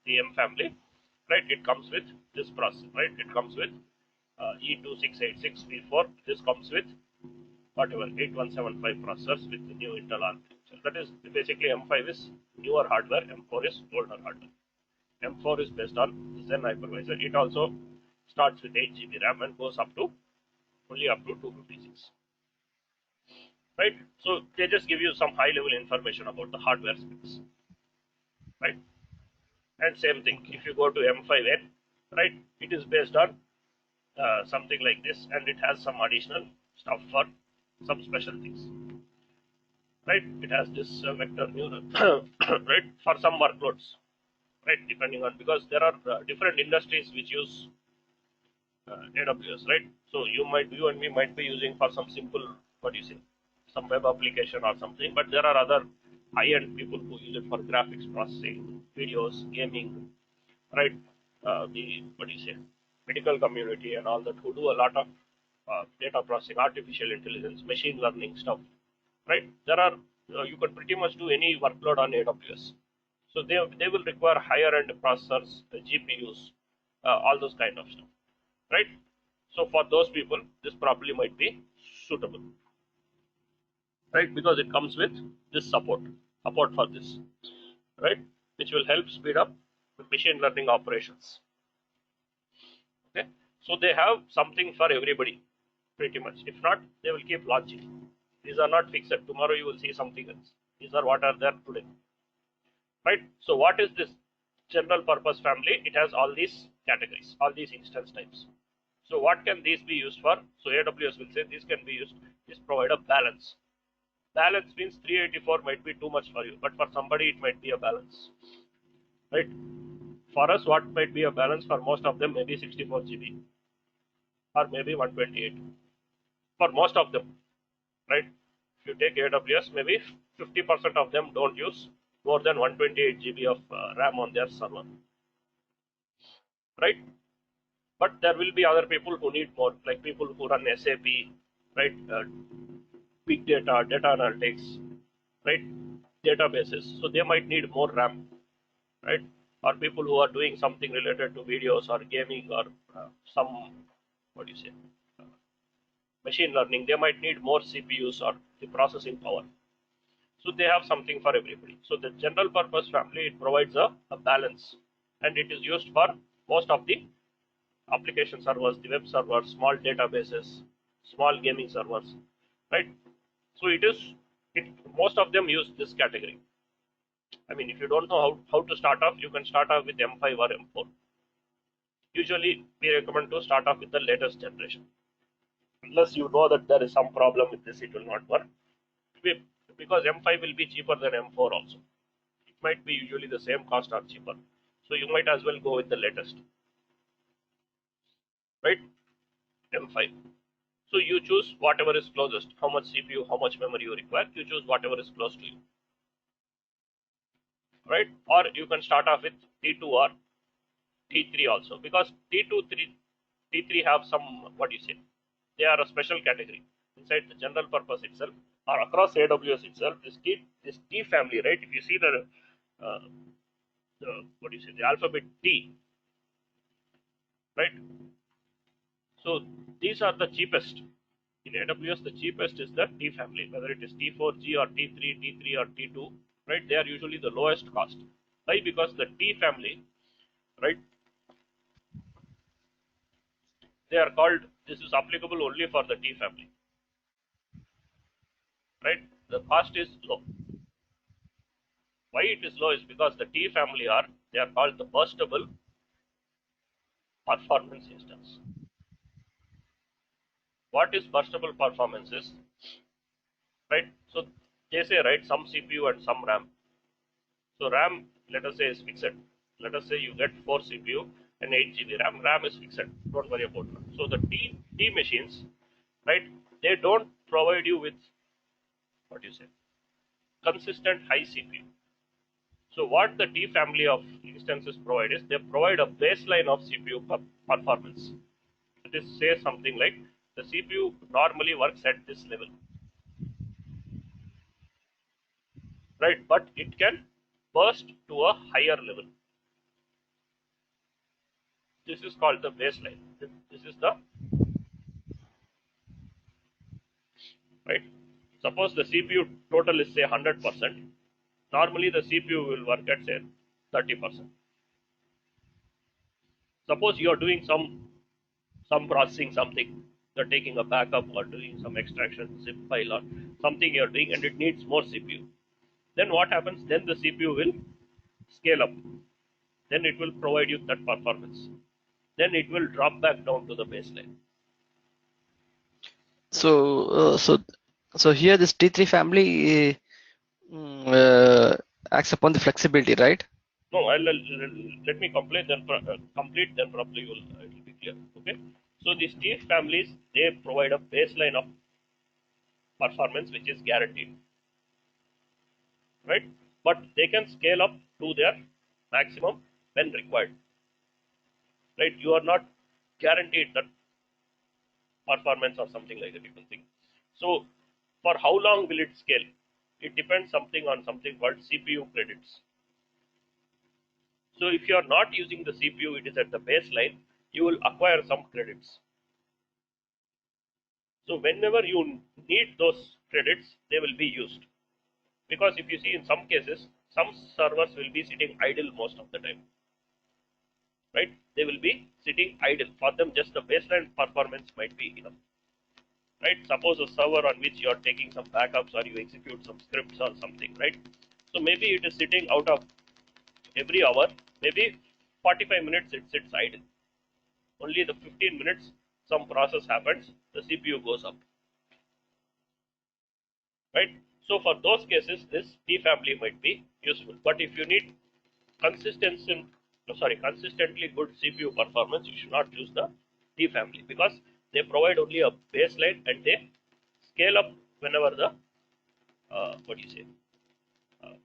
the M family, right? It comes with this processor, right? It comes with E2686V4. This comes with whatever 8175 processors with the new Intel architecture. That is basically M5 is newer hardware, M4 is older hardware. M4 is based on Zen hypervisor. It also starts with 8 GB RAM and goes up to only up to 256. Right? So they just give you some high level information about the hardware specs. Right? And same thing, if you go to M5N, right, it is based on something like this, and it has some additional stuff for some special things, right? It has this vector neural, right, for some workloads, right, depending on, because there are different industries which use AWS, right? So you and me might be using for some simple, some web application or something, but there are other high-end people who use it for graphics processing, videos, gaming, right? The medical community and all that, who do a lot of data processing, artificial intelligence, machine learning stuff, right? There are you can pretty much do any workload on AWS. So they will require higher end processors, GPUs, all those kind of stuff, right? So for those people, this probably might be suitable, right? Because it comes with this support for this, right? Which will help speed up machine learning operations. Okay, so they have something for everybody, pretty much. If not, they will keep launching. These are not fixed. Tomorrow you will see something else. These are what are there today, right? So what is this general purpose family? It has all these categories, all these instance types. So what can these be used for? So AWS will say this can be used. This provide a balance. Balance means 384 might be too much for you, but for somebody it might be a balance, right? For us, what might be a balance for most of them, maybe 64 GB or maybe 128 for most of them, right? If you take AWS, maybe 50% of them don't use more than 128 GB of RAM on their server, right? But there will be other people who need more, like people who run SAP, right? Big data, data analytics, right? Databases. So they might need more RAM, right? Or people who are doing something related to videos or gaming or some, machine learning, they might need more CPUs or the processing power. So they have something for everybody. So the general purpose family, it provides a balance, and it is used for most of the application servers, the web servers, small databases, small gaming servers, right? So most of them use this category. I mean, if you don't know how to start off, you can start off with M5 or M4. usually we recommend to start off with the latest generation. Unless you know that there is some problem with this, it will not work. Because M5 will be cheaper than M4 also. It might be usually the same cost or cheaper. So you might as well go with the latest, right? M5. So you choose whatever is closest. How much CPU, how much memory you require. You choose whatever is close to you, right? Or you can start off with T2 or T3 also, because T2, T3 have some, what do you say? They are a special category inside the general purpose itself or across AWS itself. This T family, right? If you see uh, the what do you say? The alphabet T, right? So these are the cheapest. In AWS, the cheapest is the T family, whether it is T4G or T3, T3 or T2, right? They are usually the lowest cost. Why? Because the T family, right? They are called. This is applicable only for the T family, right? The cost is low. Why it is low is because the T family are they are called the burstable performance instance. What is burstable performance is, right? So they say, right, some CPU and some RAM. So RAM, let us say, is fixed. Let us say you get 4 CPU and 8 GB RAM. RAM is fixed. Don't worry about that. So the T machines, right? They don't provide you with, what do you say, consistent high CPU. So what the T family of instances provide is they provide a baseline of CPU performance. It says something like the CPU normally works at this level, right? But it can burst to a higher level. This is called the baseline. This is the, right. Suppose the CPU total is say 100%. Normally the CPU will work at say 30%. Suppose you are doing some processing, something you're taking a backup or doing some extraction, zip file or something you're doing, and it needs more CPU. Then what happens? Then the CPU will scale up. Then it will provide you that performance. Then it will drop back down to the baseline. So, so here this T3 family acts upon the flexibility, right? No, let me complete. Then probably it will be clear. Okay. So these T families they provide a baseline of performance which is guaranteed, right? But they can scale up to their maximum when required, right? You are not guaranteed that performance or something like that. You can think. So for how long will it scale? It depends something on something called CPU credits. So if you are not using the CPU, it is at the baseline. You will acquire some credits. So whenever you need those credits, they will be used. Because if you see in some cases, some servers will be sitting idle most of the time, right? They will be sitting idle. For them, just the baseline performance might be enough, right? Suppose a server on which you are taking some backups or you execute some scripts or something, right? So maybe it is sitting out of every hour, maybe 45 minutes it sits idle. Only the 15 minutes some process happens, the CPU goes up, right? So for those cases, this T family might be useful. But if you need consistently good CPU performance, you should not use the T family because they provide only a baseline and they scale up whenever the what do you say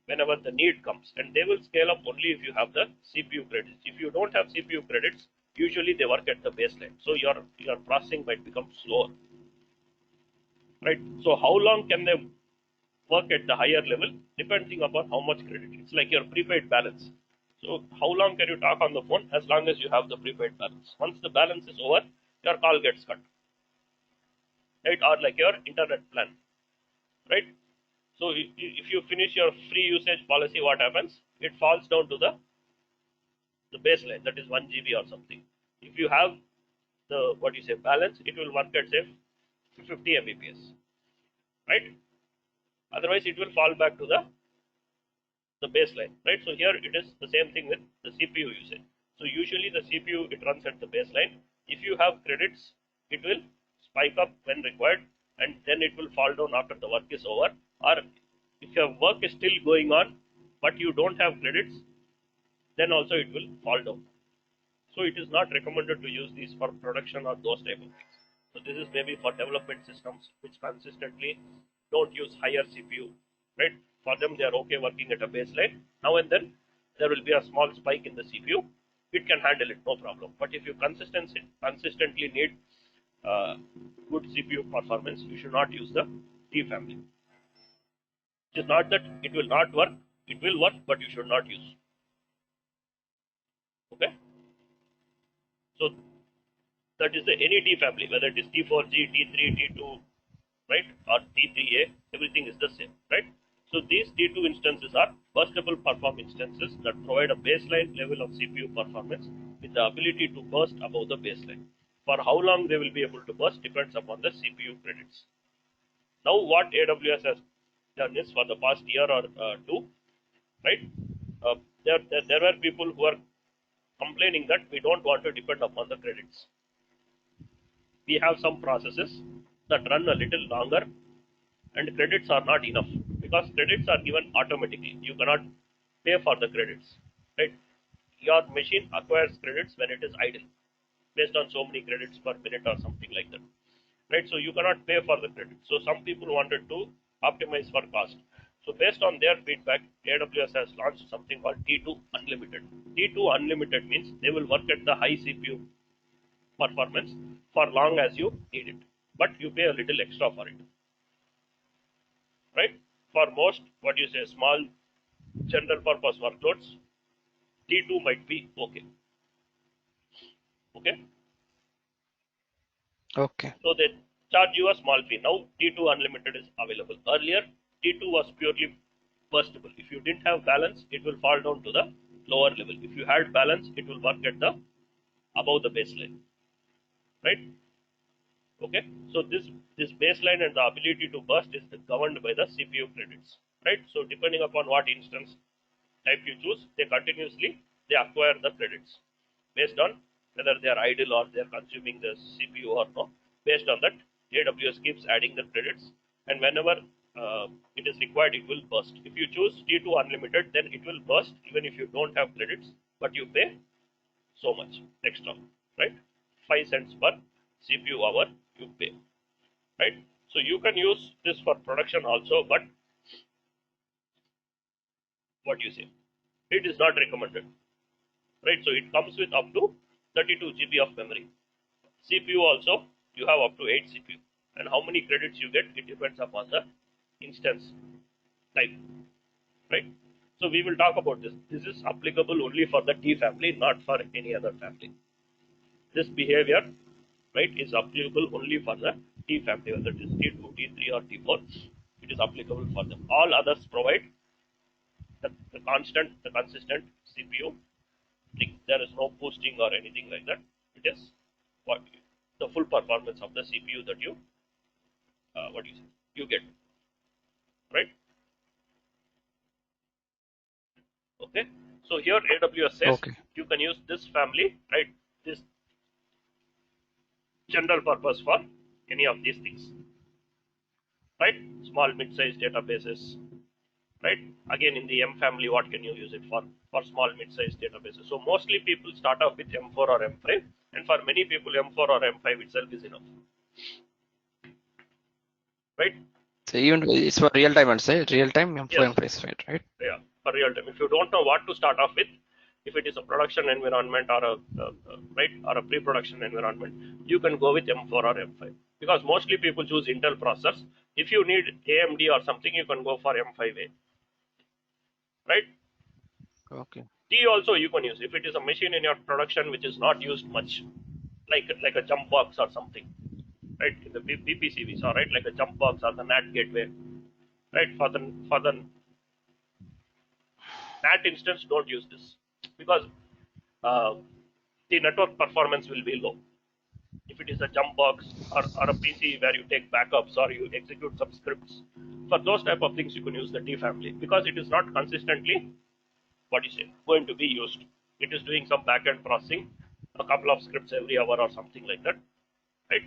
whenever the need comes, and they will scale up only if you have the CPU credits. If you don't have CPU credits, usually they work at the baseline, so your processing might become slower, right? So how long can they work at the higher level depending upon how much credit. It's like your prepaid balance. So how long can you talk on the phone? As long as you have the prepaid balance. Once the balance is over, your call gets cut, right? Or like your internet plan, right? So if you finish your free usage policy, what happens? It falls down to the baseline, that is 1 GB or something. If you have the what you say balance, it will work at say 50 Mbps, right? Otherwise, it will fall back to the baseline, right? So here it is the same thing with the CPU usage. So usually the CPU, it runs at the baseline. If you have credits, it will spike up when required, and then it will fall down after the work is over. Or if your work is still going on, but you don't have credits, then also it will fall down. So it is not recommended to use these for production or those type of things. So this is maybe for development systems which consistently don't use higher CPU, right? For them, they are okay working at a baseline. Now and then there will be a small spike in the CPU. It can handle it, no problem. But if you consistently need good CPU performance, you should not use the D family. It is not that it will not work; it will work, but you should not use. Okay, so that is the any D family, whether it is T4G, T3, T2, right, or T3A, everything is the same, right? So these T2 instances are burstable perform instances that provide a baseline level of CPU performance with the ability to burst above the baseline. For how long they will be able to burst depends upon the CPU credits. Now what AWS has done is for the past year or two, right, there were people who are complaining that we don't want to depend upon the credits. We have some processes that run a little longer and credits are not enough because credits are given automatically. You cannot pay for the credits, right? Your machine acquires credits when it is idle based on so many credits per minute or something like that, right? So you cannot pay for the credits. So some people wanted to optimize for cost. So based on their feedback, AWS has launched something called T2 Unlimited. T2 Unlimited means they will work at the high CPU performance for long as you need it, but you pay a little extra for it, right? For most, what you say, small general purpose workloads, T2 might be okay. Okay, Okay. so they charge you a small fee. Now T2 Unlimited is available. Earlier, T2 was purely burstable. If you didn't have balance, it will fall down to the lower level. If you had balance, it will work at the above the baseline, right? Okay, so this baseline and the ability to burst is governed by the CPU credits, right? So depending upon what instance type you choose, they acquire the credits based on whether they are idle or they are consuming the CPU or no. Based on that, AWS keeps adding the credits, and whenever it is required, it will burst. If you choose T2 Unlimited, then it will burst even if you don't have credits, but you pay so much extra, right? 5 cents per CPU hour you pay, right? So you can use this for production also, but what you say, it is not recommended, right? So it comes with up to 32 GB of memory. CPU also, you have up to 8 CPU, and how many credits you get, it depends upon the instance type, right? So we will talk about this. This is applicable only for the T family, not for any other family. This behavior, right, is applicable only for the T family, whether it is T2, T3 or T4. It is applicable for them. All others provide the consistent CPU thing. There is no boosting or anything like that. It is what the full performance of the CPU that you you get, right? Okay. So here AWS says Okay. you can use this family, right? This general purpose for any of these things, right? Small mid-sized databases, right? Again, in the M family, what can you use it for? For small mid-sized databases. So mostly people start off with M4 or M5, and for many people, M4 or M5 itself is enough, right? So even it's for real time, I'd say real time Yes, M4 price, right? yeah, for real time. If you don't know what to start off with, if it is a production environment or right or a pre-production environment, you can go with M4 or M5 because mostly people choose Intel processors. If you need AMD or something, you can go for M5A, right? Okay. T also you can use if it is a machine in your production which is not used much, like a jump box or something, right? In the VPC we saw, right, like a jump box or the NAT gateway, right? For the NAT instance, don't use this because uh, the network performance will be low. If it is a jump box or a PC where you take backups or you execute some scripts, for those type of things you can use the T family because it is not consistently what you say going to be used. it is doing some backend processing, a couple of scripts every hour or something like that, right?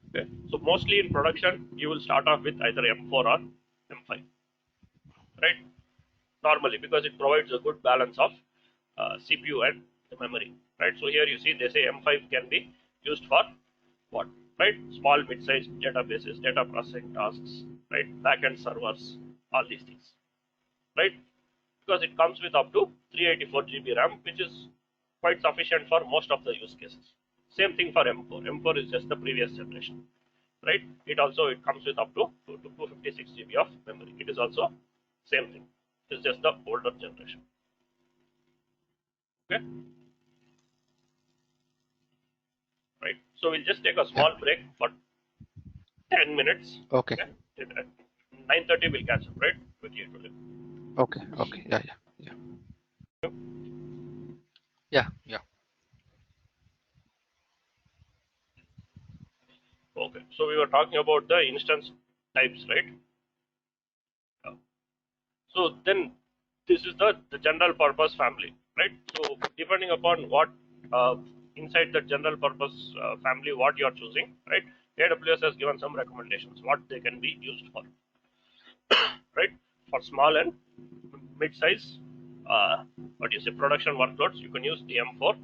Okay. So mostly in production, you will start off with either M4 or M5, right? Normally, because it provides a good balance of CPU and the memory, right? So here you see they say M5 can be used for what, right? Small, mid-sized databases, data processing tasks, right? Backend servers, all these things, right? Because it comes with up to 384 GB RAM, which is quite sufficient for most of the use cases. Same thing for M4. M4 is just the previous generation, right? It comes with up to 256 GB of memory. It is also same thing. It is just the older generation. Okay, right? So we'll just take a Yeah. small break for 10 minutes. Okay. Okay, at 9:30 we'll catch up, right? With you today. Okay. Okay. Yeah. Yeah. Yeah. Yeah. Yeah. Okay, so we were talking about the instance types, right? Yeah. So then this is the general purpose family, right? So depending upon what uh, inside the general purpose family, what you are choosing, right? AWS has given some recommendations what they can be used for, right? For small and mid-size, what do you say, production workloads, you can use DM4,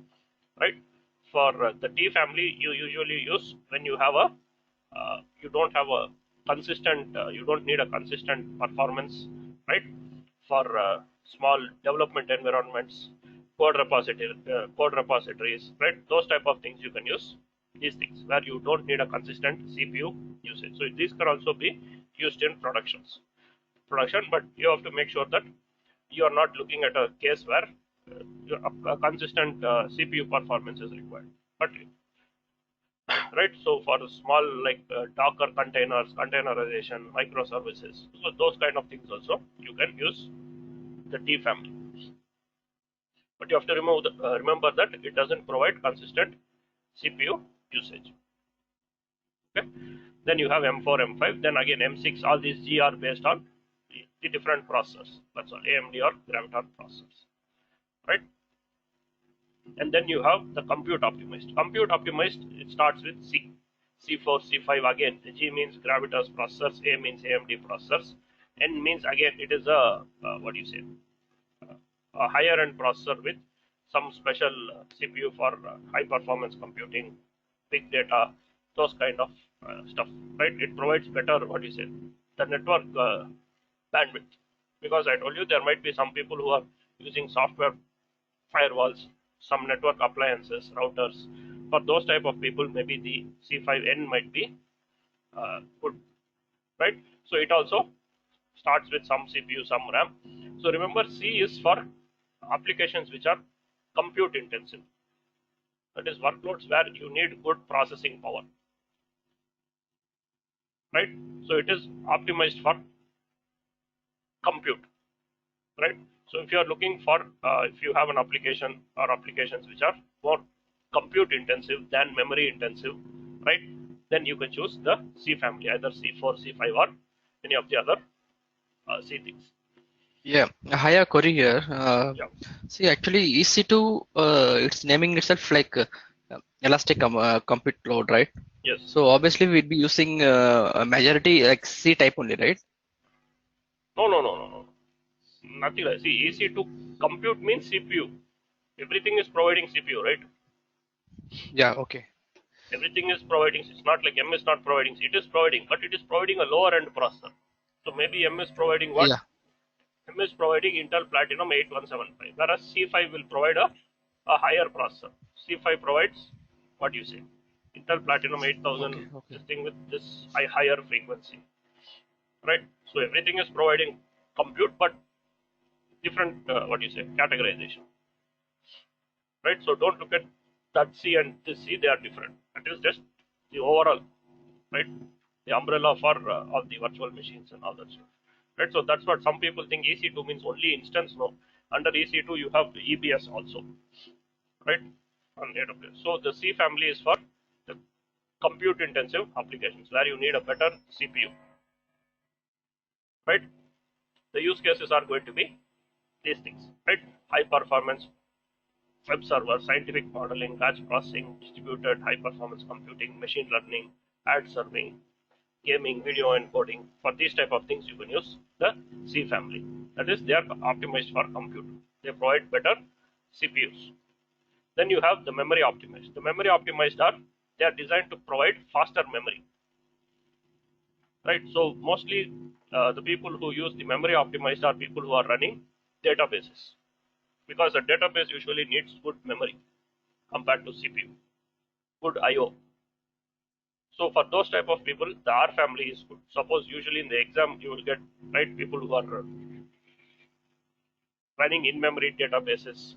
right? For the T family, you usually use when you have a you don't have a consistent, you don't need a consistent performance, right? For small development environments, code repositories, right? Those type of things you can use these things where you don't need a consistent CPU usage. So these can also be used in production, but you have to make sure that you are not looking at a case where a consistent CPU performance is required. But right, so for small like Docker containers, containerization, microservices, so those kind of things also you can use the T family. But you have to remember that it doesn't provide consistent CPU usage. Okay. Then you have M4, M5, then again M6. All these G are based on the different processors. That's all, AMD or Graviton processors, right? And then you have the compute optimized. Compute optimized, it starts with C, C4, C5 again. The G means Gravitas processors, A means AMD processors, N means again it is a what do you say, a higher end processor with some special CPU for high performance computing, big data, those kind of stuff, right? It provides better, what do you say, the network bandwidth. Because I told you there might be some people who are using software firewalls, some network appliances, routers. For those type of people, maybe the C5N might be good, right? So it also starts with some CPU, some RAM. So remember, C is for applications which are compute intensive. That is workloads where you need good processing power, right? So it is optimized for compute, right? So if you are looking for, if you have an application or applications which are more compute intensive than memory intensive, right? Then you can choose the C family, either C4, C5, or any of the other C things. Yeah. Hi, Corey here. Yeah. See, actually, EC2, it's naming itself like Elastic Compute Load, right? Yes. So obviously, we'd be using a majority like C type only, right? No, no, no, no, no. Nothing like. See, EC2 compute means CPU. Everything is providing CPU, right? Yeah. Okay. Everything is providing. It's not like M is not providing. It is providing, but it is providing a lower end processor. So maybe M is providing what? Yeah. M is providing Intel Platinum 8175, whereas C5 will provide a higher processor. C5 provides, what do you say, Intel Platinum Okay. 8000, Okay. this thing with this higher frequency, right? So everything is providing compute, but different, what do you say, categorization, right? So don't look at that C and this C, they are different. It is just the overall, right? The umbrella for all the virtual machines and all that stuff, right? So that's what some people think EC2 means only instance. No, under EC2 you have the EBS also, right? On AWS. So the C family is for the compute intensive applications where you need a better CPU, right? The use cases are going to be these things, right? High performance web server, scientific modeling, batch processing, distributed high performance computing, machine learning, ad serving, gaming, video encoding. For these type of things, you can use the C family. That is, they are optimized for compute. They provide better CPUs. Then you have the memory optimized. The memory optimized are, they are designed to provide faster memory, right? So mostly the people who use the memory optimized are people who are running databases, because a database usually needs good memory compared to CPU, good IO. So for those type of people, the R family is good. Suppose usually in the exam you will get, right, people who are running in-memory databases,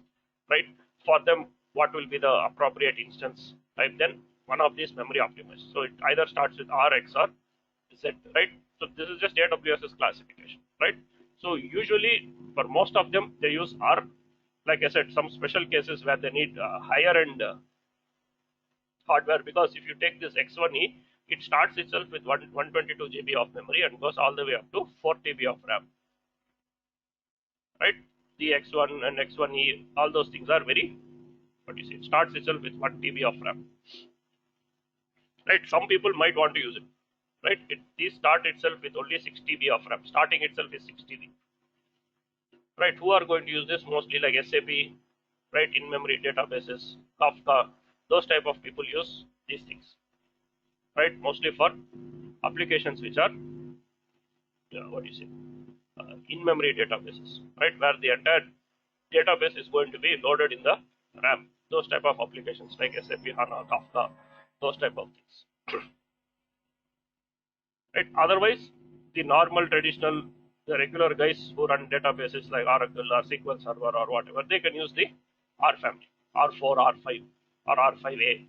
right? For them, what will be the appropriate instance type? Then one of these memory optimized. So it either starts with R, X, or Z, right? So this is just AWS's classification, right? So usually for most of them they use R. Like I said, some special cases where they need higher end hardware, because if you take this X1E, it starts itself with 122 GB of memory and goes all the way up to 4 TB of RAM, right? The X1 and X1E, all those things are very, what do you say, it starts itself with 1 TB of RAM, right? Some people might want to use it, right? These start itself with only 6 TB of RAM, starting itself is 6 TB, right? Who are going to use this? Mostly like SAP, right? In-memory databases, Kafka, those type of people use these things, right? Mostly for applications which are, what do you say, in-memory databases, right? Where the entire database is going to be loaded in the RAM. Those type of applications like SAP, HANA, Kafka, those type of things, right? Otherwise, the normal traditional, the regular guys who run databases like Oracle or SQL Server or whatever, they can use the R family, R4, R5, or R5A,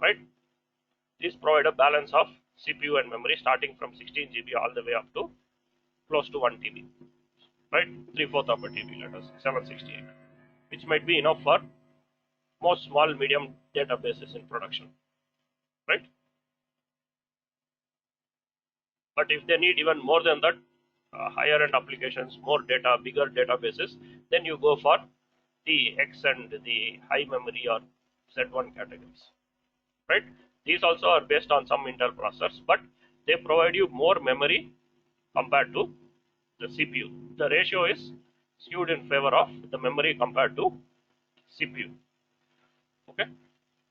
right? These provide a balance of CPU and memory starting from 16 GB all the way up to close to 1 TB, right? 3/4 of a TB, let us say 768, which might be enough for most small medium databases in production, right? But if they need even more than that, higher end applications, more data, bigger databases, then you go for the X and the high memory or Z1 categories, right? These also are based on some Intel processors, but they provide you more memory compared to the CPU. The ratio is skewed in favor of the memory compared to CPU. Okay,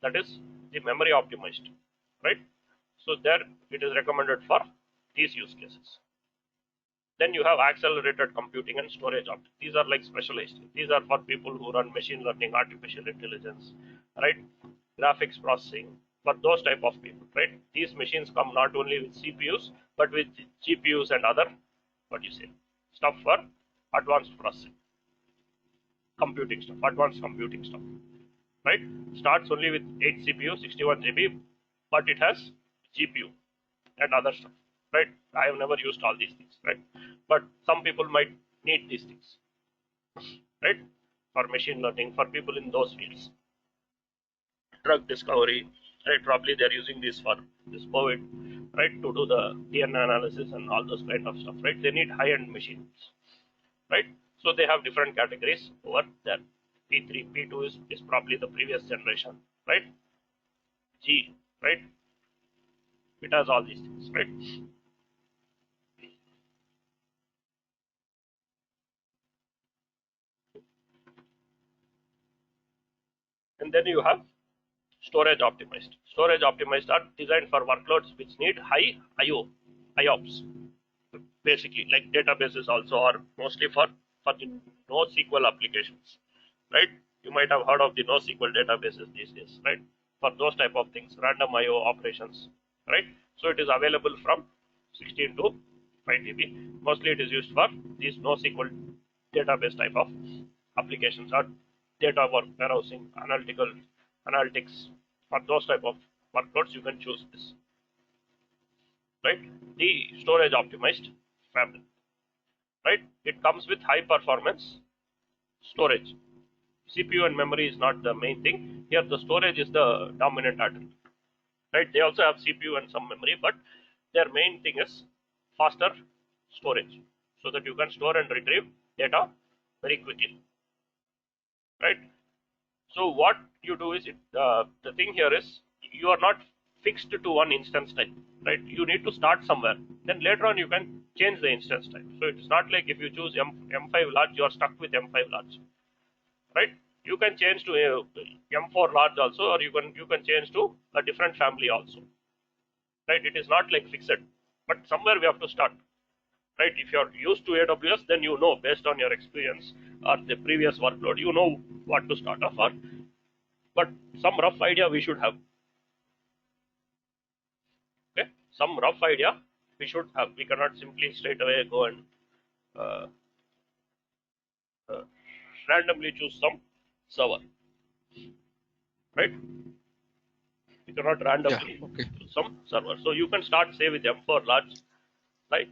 that is the memory optimized, right? So there it is recommended for these use cases. Then you have accelerated computing and storage options. These are like specialized. These are for people who run machine learning, artificial intelligence, right? Graphics processing, for those type of people, right? These machines come not only with CPUs but with GPUs and other, what do you say, stuff for advanced processing, computing stuff, advanced computing stuff, right? Starts only with 8 CPU, 61 GB, but it has GPU and other stuff, right? I have never used all these things, right? But some people might need these things, right? For machine learning, for people in those fields, drug discovery, right? Probably they're using this for this COVID, right? To do the DNA analysis and all those kind of stuff, right? They need high-end machines, right? So they have different categories over there. P3, P2 is probably the previous generation, right? G, right? It has all these things, right? And then you have storage optimized. Storage optimized are designed for workloads which need high IO, IOPS. Basically, like databases also are mostly for the NoSQL applications, right? You might have heard of the NoSQL databases these days, right? For those type of things, random IO operations, right? So it is available from 16 to 5 TB. Mostly it is used for these NoSQL database type of applications or data warehousing, analytics. For those type of workloads, you can choose this, right? The storage optimized family, right? It comes with high performance storage. CPU and memory is not the main thing. Here the storage is the dominant attribute, right? They also have CPU and some memory, but their main thing is faster storage, so that you can store and retrieve data very quickly, right? So what you do is the thing here is you are not fixed to one instance type, right? You need to start somewhere. Then later on you can change the instance type. So it's not like if you choose M5 large, you are stuck with M5 large, right? You can change to a M4 large also, or you can change to a different family also, right? It is not like fixed, but somewhere we have to start, right? If you are used to AWS, then you know based on your experience or the previous workload, you know what to start off on. But some rough idea we should have. Okay, some rough idea we should have. We cannot simply straight away go and uh, uh, randomly choose some server, right? We cannot Yeah. randomly Okay. choose some server. So you can start say with M4 large, right?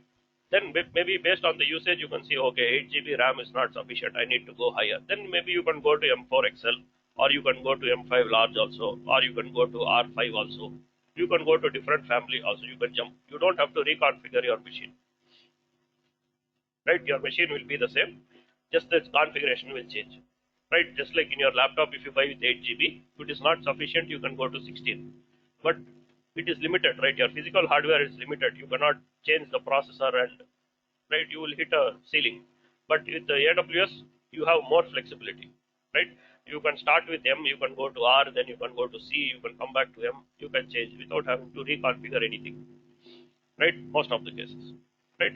Then maybe based on the usage, you can see okay, 8 GB RAM is not sufficient. I need to go higher. Then maybe you can go to M4 XL, or you can go to M5 large also, or you can go to R5 also. You can go to different family also. You can jump. You don't have to reconfigure your machine, right? Your machine will be the same, just the configuration will change, right? Just like in your laptop, if you buy with 8 GB, if it is not sufficient, you can go to 16, but it is limited, right? Your physical hardware is limited. You cannot change the processor, and right, you will hit a ceiling. But with the AWS, you have more flexibility, right? You can start with M, you can go to R, then you can go to C, you can come back to M, you can change without having to reconfigure anything, right? Most of the cases, right?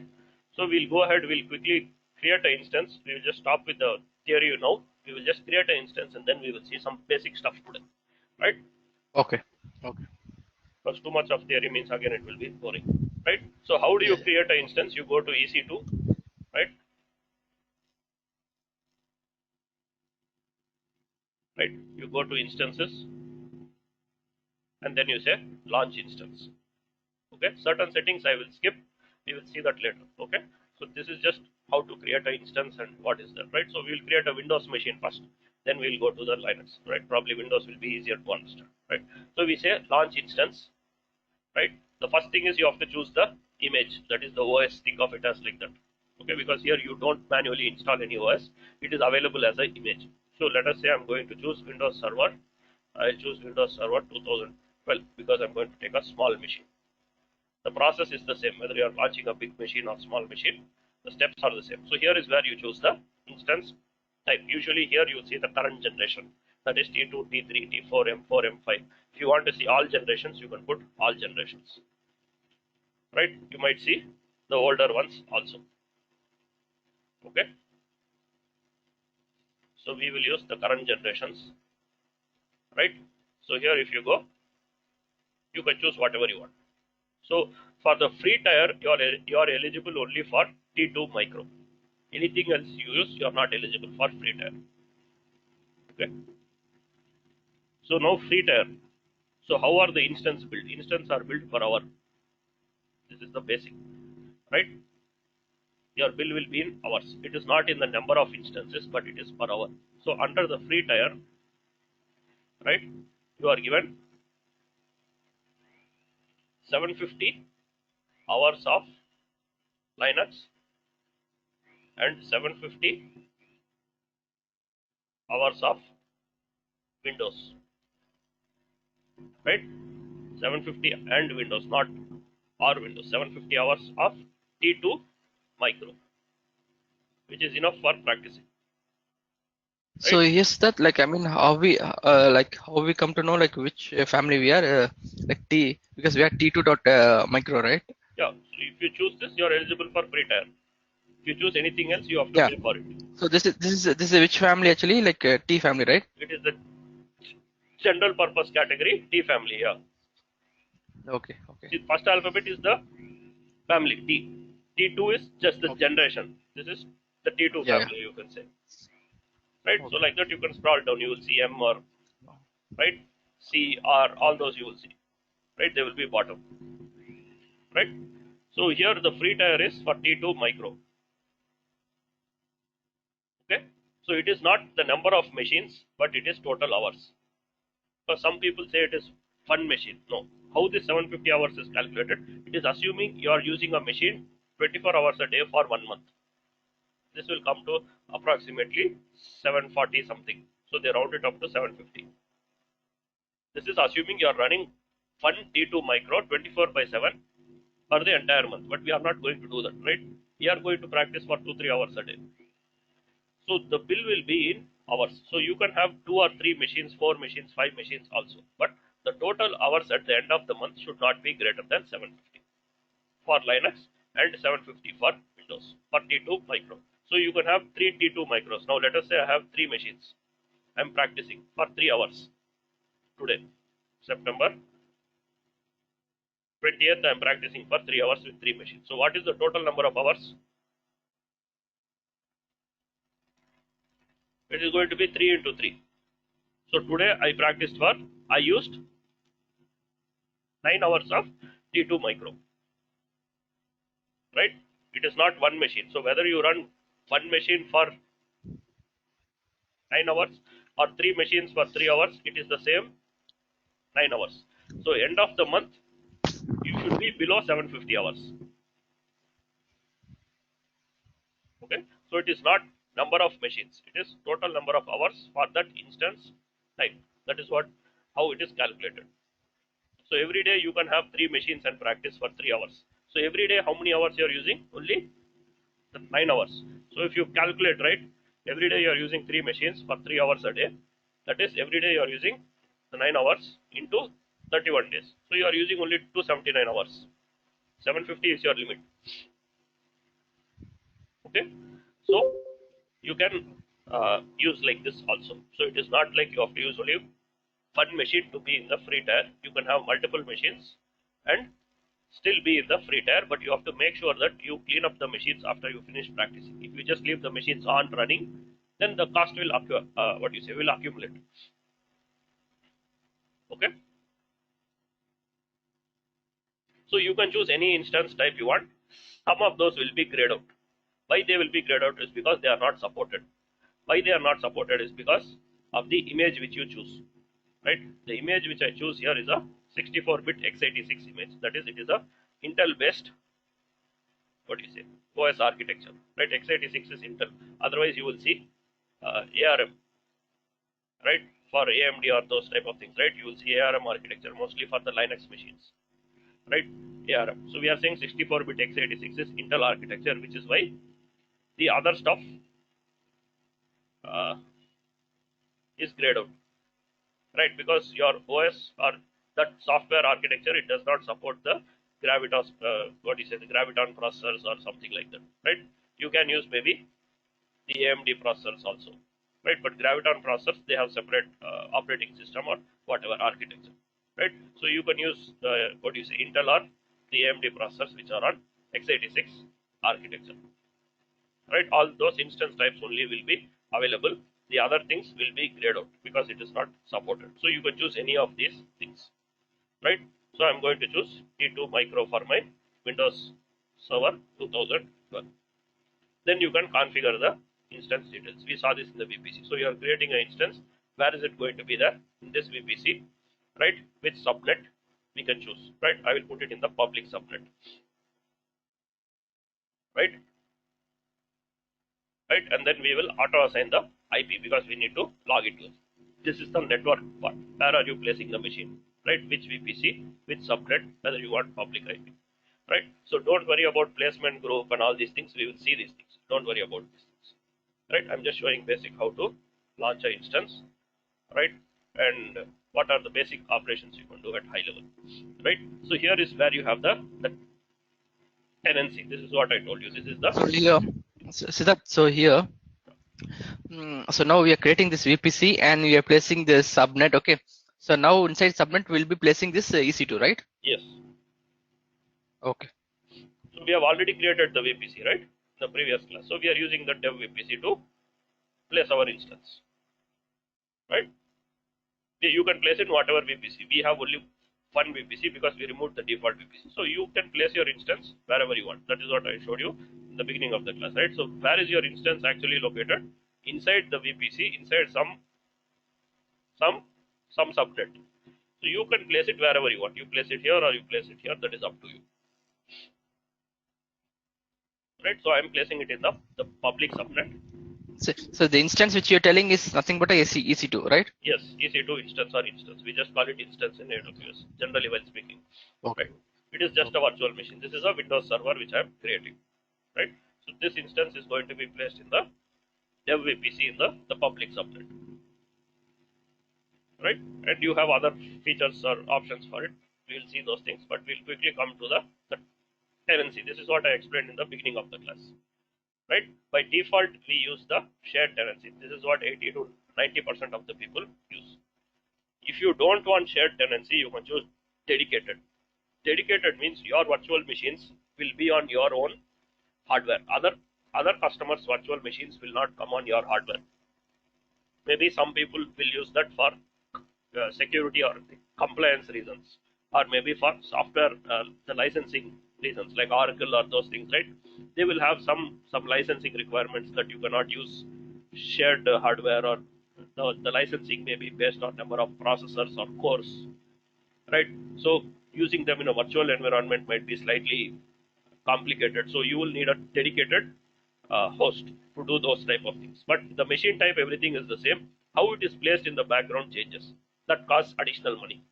So we'll go ahead, we'll quickly create an instance. We will just stop with the theory now. We will just create an instance and then we will see some basic stuff today, right? Okay. Okay. Because too much of theory means again it will be boring, right? So how do Yeah. you Yeah. create an instance? You go to EC2, right? Right? You go to instances and then you say launch instance. Okay, certain settings I will skip. We will see that later. Okay, so this is just how to create an instance and what is that, right? So we will create a Windows machine first, then we'll go to the Linux, right? Probably Windows will be easier to understand, right? So we say launch instance, right? The first thing is you have to choose the image, that is the OS. Think of it as like that, okay? Because here you don't manually install any OS, it is available as an image. So let us say I'm going to choose Windows Server. I'll choose Windows Server 2012 because I'm going to take a small machine. The process is the same whether you are launching a big machine or small machine. The steps are the same. So here is where you choose the instance type. Usually here you see the current generation, that is T2, T3, T4, M4, M5. If you want to see all generations, you can put all generations, right? You might see the older ones also. Okay, so we will use the current generations, right? So here if you go, you can choose whatever you want. So for the free tier, you are eligible only for T2 micro. Anything else you use, you are not eligible for free tier. Okay. So now free tier. So how are the instance built? Instance are built per hour. This is the basic, right? Your bill will be in hours. It is not in the number of instances, but it is per hour. So under the free tier, right, you are given 750 hours of Linux and 750 hours of Windows, right? 750 and Windows, not or Windows. 750 hours of T2 micro, which is enough for practicing, So right? yes, that like I mean, how we come to know like which family we are like T, because we are T2 dot micro, right? Yeah. So if you choose this, you are eligible for free tier. If you choose anything else, you have to Yeah. pay for it. So this is which family actually, like T family, right? It is the general purpose category T family. Yeah. Okay. Okay. See, first alphabet is the family T. T2 is just the Okay. generation. This is the T2 Yeah. Yeah. family, you can say, right? So Okay. like that, you can scroll down. You will see M or right, C, R, all Okay. those you will see, right? They will be bottom, right? So here the free tier is for T2 micro. Okay, so it is not the number of machines, but it is total hours. Because some people say it is one machine. No, how this 750 hours is calculated? It is assuming you are using a machine 24 hours a day for 1 month. This will come to approximately 740 something. So they round it up to 750. This is assuming you are running one T2 micro 24 by 7 for the entire month. But we are not going to do that, right? We are going to practice for 2-3 hours a day. So the bill will be in hours. So you can have 2 or 3 machines, 4 machines, 5 machines also. But the total hours at the end of the month should not be greater than 750 for Linux and 750 for Windows for T2 micro. So you can have 3 T2 micros. Now let us say I have 3 machines. I am practicing for 3 hours today, September 20th. I am practicing for 3 hours with 3 machines. So what is the total number of hours? It is going to be 3 into 3. So today I used 9 hours of T2 micro, right? It is not one machine. So whether you run one machine for 9 hours or 3 machines for 3 hours, it is the same 9 hours. So end of the month, you should be below 750 hours. Okay. So it is not number of machines. It is total number of hours for that instance time. That is how it is calculated. So every day you can have 3 machines and practice for 3 hours. So every day how many hours you are using? Only 9 hours. So if you calculate, right, every day you are using 3 machines for 3 hours a day. That is every day you are using the 9 hours into 31 days. So you are using only 279 hours. 750 is your limit. Okay. So you can use like this also. So it is not like you have to use only one machine to be in the free tier. You can have multiple machines and still be in the free tier, but you have to make sure that you clean up the machines after you finish practicing. If you just leave the machines on running, then the cost will will accumulate. Okay. So you can choose any instance type you want. Some of those will be grayed out. Why they will be grayed out is because they are not supported. Why they are not supported is because of the image which you choose. Right? The image which I choose here is a 64-bit x86 image. That is, it is a Intel based OS architecture. Right? x86 is Intel. Otherwise, you will see ARM. Right? For AMD or those type of things. Right? You will see ARM architecture mostly for the Linux machines. Right? ARM. So we are saying 64-bit x86 is Intel architecture, which is why the other stuff uh, is grayed out, right? Because your OS or that software architecture, it does not support the Gravitas, the Graviton processors or something like that, right? You can use maybe the AMD processors also, right? But Graviton processors, they have separate operating system or whatever architecture, right? So you can use Intel or the AMD processors which are on x86 architecture, right? All those instance types only will be available. The other things will be grayed out because it is not supported. So you can choose any of these things, right? So I'm going to choose T2 micro for my Windows Server 2012. Then you can configure the instance details. We saw this in the VPC. So you are creating an instance. Where is it going to be there? In this VPC, right? Which subnet we can choose, right? I will put it in the public subnet, right? Right, and then we will auto assign the IP because we need to log it to. This is the network part. Where are you placing the machine, right? Which VPC, which subnet, whether you want public IP, right? So don't worry about placement group and all these things. We will see these things. Don't worry about these things, right? I'm just showing basic how to launch an instance, right? And what are the basic operations you can do at high level, right? So here is where you have the tenancy. This is what I told you. This is the So here, Siddharth, so here, so now we are creating this VPC and we are placing this subnet. Okay. So now inside subnet, we'll be placing this EC2, right? yes. Okay. So we have already created the VPC, right? In the previous class. So we are using the dev VPC to place our instance, right? You can place it in whatever VPC. We have only one VPC because we removed the default VPC. So you can place your instance wherever you want. That is what I showed you in the beginning of the class, right? So where is your instance actually located? Inside the VPC, inside some subnet. So you can place it wherever you want. You place it here or you place it here. That is up to you, right? So I'm placing it in the public subnet. So the instance which you're telling is nothing but a EC2, right? Yes, EC2 instance or instance. We just call it instance in AWS, generally while speaking, Okay. right? It is just a virtual machine. This is a Windows server which I'm creating, right? So this instance is going to be placed in the dev VPC in the public subnet, right? And you have other features or options for it. We'll see those things, but we'll quickly come to the tenancy. This is what I explained in the beginning of the class, right? By default, we use the shared tenancy. This is what 80 to 90% of the people use. If you don't want shared tenancy, you can choose dedicated. Dedicated means your virtual machines will be on your own hardware. Other customers' virtual machines will not come on your hardware. Maybe some people will use that for security or compliance reasons, or maybe for software the licensing reasons like Oracle or those things, right? They will have some licensing requirements that you cannot use shared hardware, or the licensing may be based on number of processors or cores, right? So using them in a virtual environment might be slightly complicated, so you will need a dedicated host to do those type of things. But the machine type, everything is the same. How it is placed in the background changes. That costs additional money,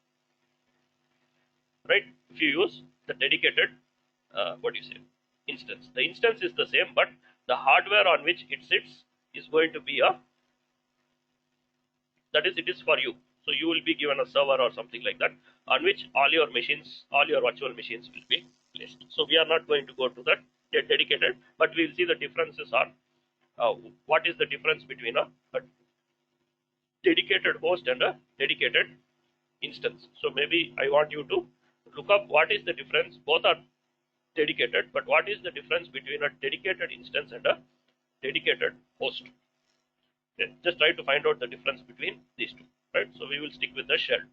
right? If you use the dedicated what do you say, instance, the instance is the same, but the hardware on which it sits is going to be a, that is, it is for you. So you will be given a server or something like that on which all your machines, all your virtual machines will be placed. So we are not going to go to that dedicated, but we will see the differences are what is the difference between a dedicated host and a dedicated instance. So maybe I want you to look up what is the difference. Both are dedicated, but what is the difference between a dedicated instance and a dedicated host? Okay, just try to find out the difference between these two, right? So we will stick with the shell.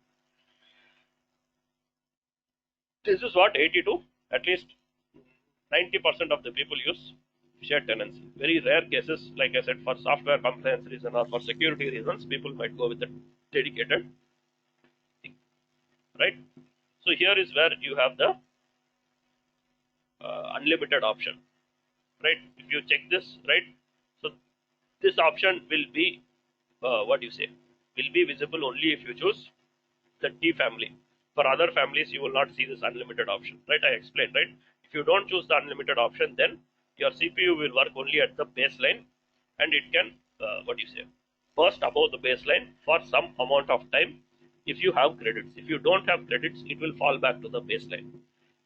This is what 82, at least 90% of the people use shared tenancy. Very rare cases, like I said, for software compliance reason or for security reasons, people might go with the dedicated thing, right? So here is where you have the unlimited option, right? If you check this, right? So this option will be what do you say, will be visible only if you choose the T family. For other families, you will not see this unlimited option, right? I explained, right? If you don't choose the unlimited option, then your CPU will work only at the baseline, and it can what do you say, burst above the baseline for some amount of time if you have credits. If you don't have credits, it will fall back to the baseline.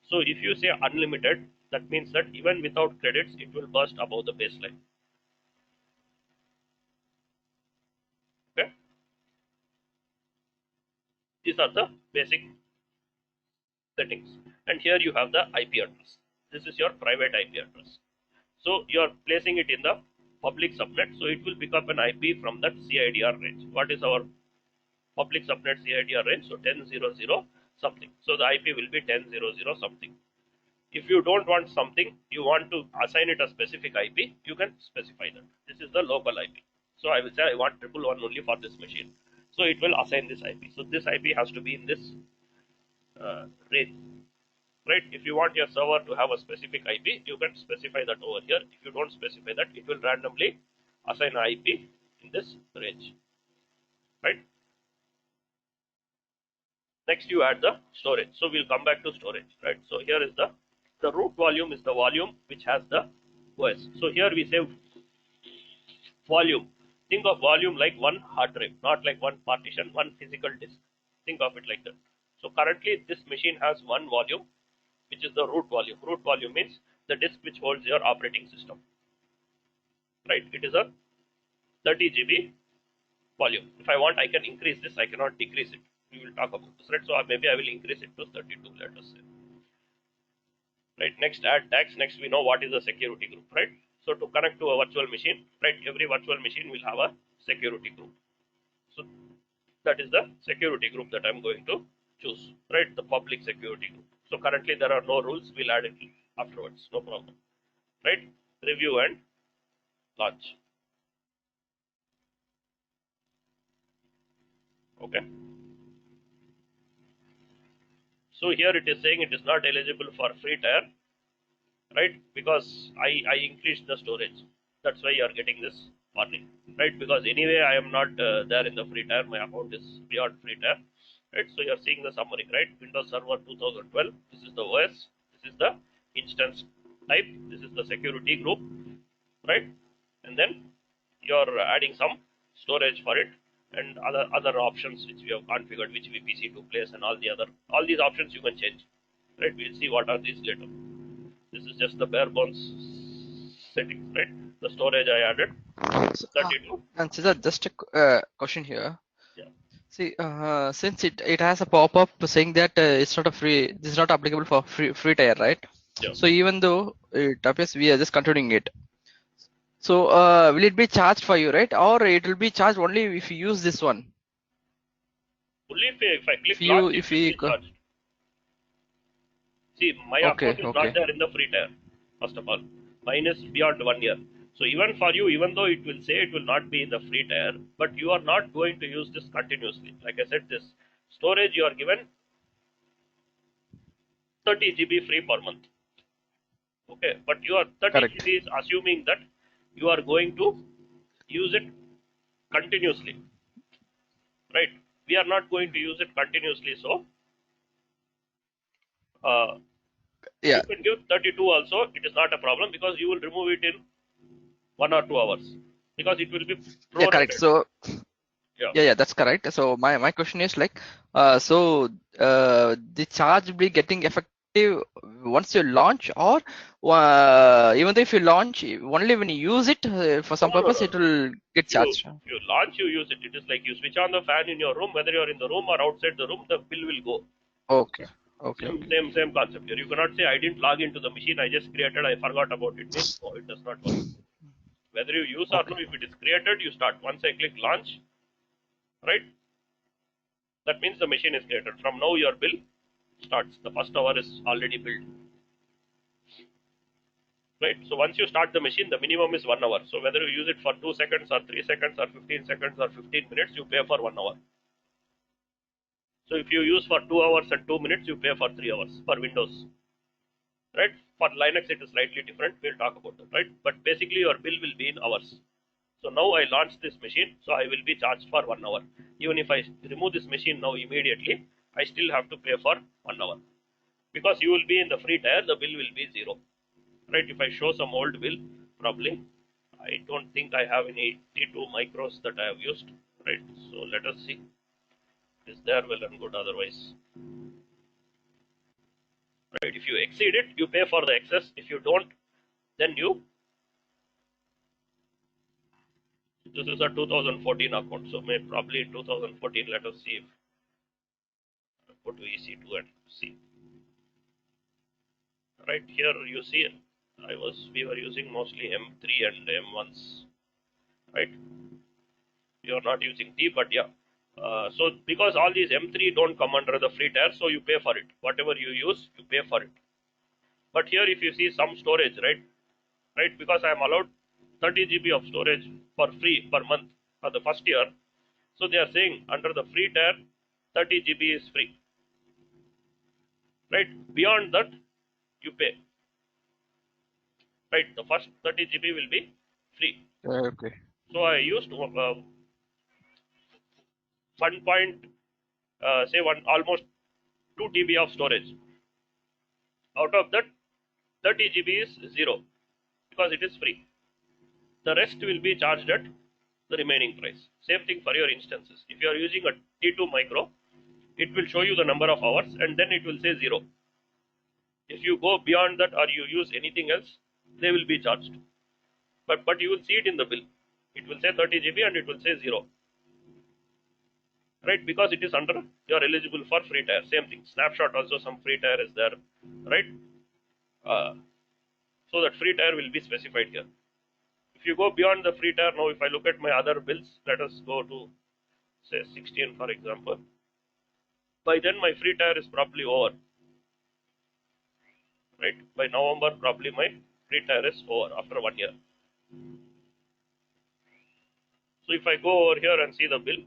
So if you say unlimited, that means that even without credits, it will burst above the baseline. Okay, these are the basic settings. And here you have the IP address. This is your private IP address. So you are placing it in the public subnet, so it will pick up an IP from that CIDR range. What is our public subnet CIDR range? So 10.0.0 something. So the IP will be 10.0.0 something. If you don't want something, you want to assign it a specific IP, you can specify that. This is the local IP. So I will say I want 111 only for this machine. So it will assign this IP. So this IP has to be in this range, right? If you want your server to have a specific IP, you can specify that over here. If you don't specify that, it will randomly assign an IP in this range, right? Next, you add the storage. So we'll come back to storage, right? So here is the root volume is the volume which has the OS. So here we say volume. Think of volume like one hard drive, not like one partition, one physical disk. Think of it like that. So currently this machine has one volume, which is the root volume. Root volume means the disk which holds your operating system, right? It is a 30 GB volume. If I want, I can increase this. I cannot decrease it. We will talk about this, right? So maybe I will increase it to 32, let us say. Right, next add tags. Next we know what is a security group, right? So to connect to a virtual machine, right, every virtual machine will have a security group. So that is the security group that I'm going to choose, right? The public security group. So currently there are no rules, we'll add it afterwards, no problem, right? Review and launch. Okay, so here it is saying it is not eligible for free tier, right? Because I increased the storage. That's why you are getting this warning, right? Because anyway I am not there in the free tier. My account is beyond free tier, right? So you are seeing the summary, right? Windows Server 2012. This is the OS. This is the instance type. This is the security group, right? And then you are adding some storage for it and other options which we have configured, which VPC to place and all these options you can change, right? We'll see what are these later. This is just the bare bones settings, right? The storage I added So, 32. and Siddharth, just a question here. Yeah. See, since it has a pop-up saying that it's not a free, this is not applicable for free tier, right? Yeah. So even though it appears we are just continuing it. So will it be charged for you, right? Or it will be charged only if you use this one? Only if I click launch, it If will you be charged. See, my okay, account is not okay, there in the free tier, first of all. Mine is beyond 1 year. So even for you, even though it will say it will not be in the free tier, but you are not going to use this continuously. Like I said, this storage you are given 30 GB free per month. Okay, but your 30 correct. GB is assuming that you are going to use it continuously, right? We are not going to use it continuously, so uh, Yeah, you can give 32 also. It is not a problem because you will remove it in 1 or 2 hours because it will be yeah, correct. prorated. So Yeah. yeah, that's correct. So my question is like, so the charge will be getting effective once you launch, or even though if you launch, only when you use it for No, some no, no, purpose, no, it no. will get charged. You launch, you use it. It is like you switch on the fan in your room, whether you are in the room or outside the room, the bill will go. Okay, okay, Same, okay, same, same concept here. You cannot say I didn't log into the machine. I just created. I forgot about it. Means no, it does not work. Whether you use or no, okay. if it is created, you start. Once I click launch, right? That means the machine is created. From now, your bill starts. The first hour is already billed, right? So once you start the machine, the minimum is 1 hour. So whether you use it for 2 seconds or 3 seconds or 15 seconds or 15 minutes, you pay for 1 hour. So if you use for 2 hours and 2 minutes, you pay for 3 hours for Windows, right? For Linux, it is slightly different. We'll talk about that, right? But basically, your bill will be in hours. So now I launch this machine, so I will be charged for 1 hour. Even if I remove this machine now immediately, I still have to pay for 1 hour because you will be in the free tier. The bill will be zero, right? If I show some old bill, probably I don't think I have any T2 micros that I have used, right? So let us see. Is there well and good? Otherwise, right? If you exceed it, you pay for the excess. If you don't, then you. This is a 2014 account, so maybe probably in 2014. Let us see if I go to EC2 and see. Right here, you see, we were using mostly M3 and M1s, right? We are not using T, but yeah. So because all these M3 don't come under the free tier, so you pay for it. Whatever you use, you pay for it. But here, if you see some storage, right, because I am allowed 30 GB of storage for free per month for the first year. So they are saying under the free tier, 30 GB is free, right? Beyond that, you pay, right? The first 30 GB will be free. Okay. So I used 1 point, say one almost 2 TB of storage. Out of that, 30 GB is zero because it is free. The rest will be charged at the remaining price. Same thing for your instances. If you are using a T2 micro, it will show you the number of hours and then it will say zero. If you go beyond that or you use anything else, they will be charged. But you will see it in the bill. It will say 30 GB and it will say zero, right? Because it is under, you are eligible for free tier. Same thing. Snapshot also some free tier is there, right? Uh, so that free tier will be specified here. If you go beyond the free tier, now if I look at my other bills, let us go to say 16 for example. By then my free tier is probably over, right? By November probably my free tier is over after 1 year. So if I go over here and see the bill,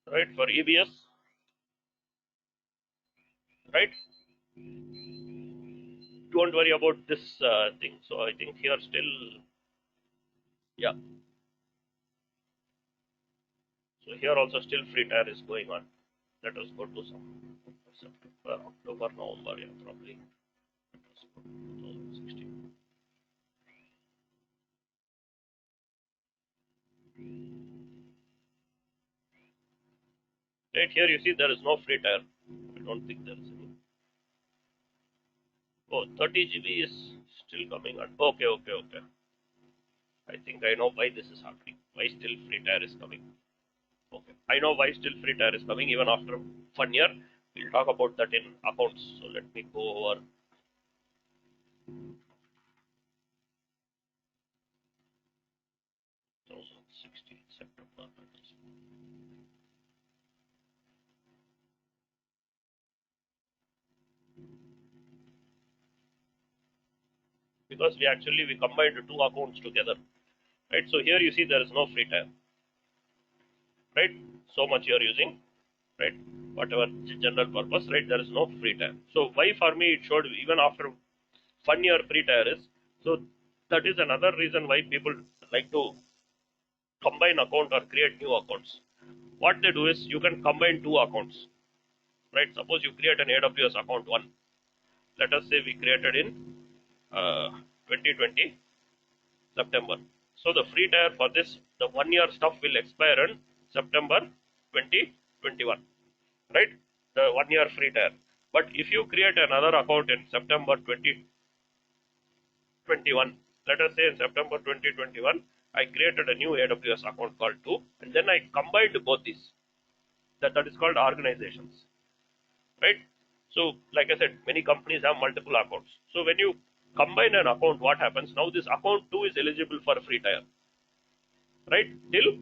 right, for EBS, right? Don't worry about this thing. So I think here still, yeah. So here also still free tier is going on. Let us go to some September, October, November, yeah, probably. Let us go to 2016. Right here you see there is no free tier. I don't think there is any. Oh, 30 GB is still coming on. Okay, okay, okay. I think I know why this is happening. Why still free tier is coming. Okay. I know why still free tier is coming even after 1 year. We'll talk about that in accounts. So let me go over 2016 September. Because we combined two accounts together. Right. So here you see there is no free tier. Right. So much you are using. Right. Whatever general purpose. Right. There is no free tier. So why for me it showed even after 1 year free tier is. So that is another reason why people like to combine account or create new accounts. What they do is you can combine two accounts, right? Suppose you create an AWS account one. Let us say we created in 2020 September. So the free tier for this, the 1 year stuff will expire in September 2021, right? The 1 year free tier. But if you create another account in September 2021, let us say in September 2021, I created a new AWS account called 2, and then I combined both these. That is called organizations, right? So, like I said, many companies have multiple accounts. So, when you combine an account, what happens? Now, this account 2 is eligible for a free tier, right? Till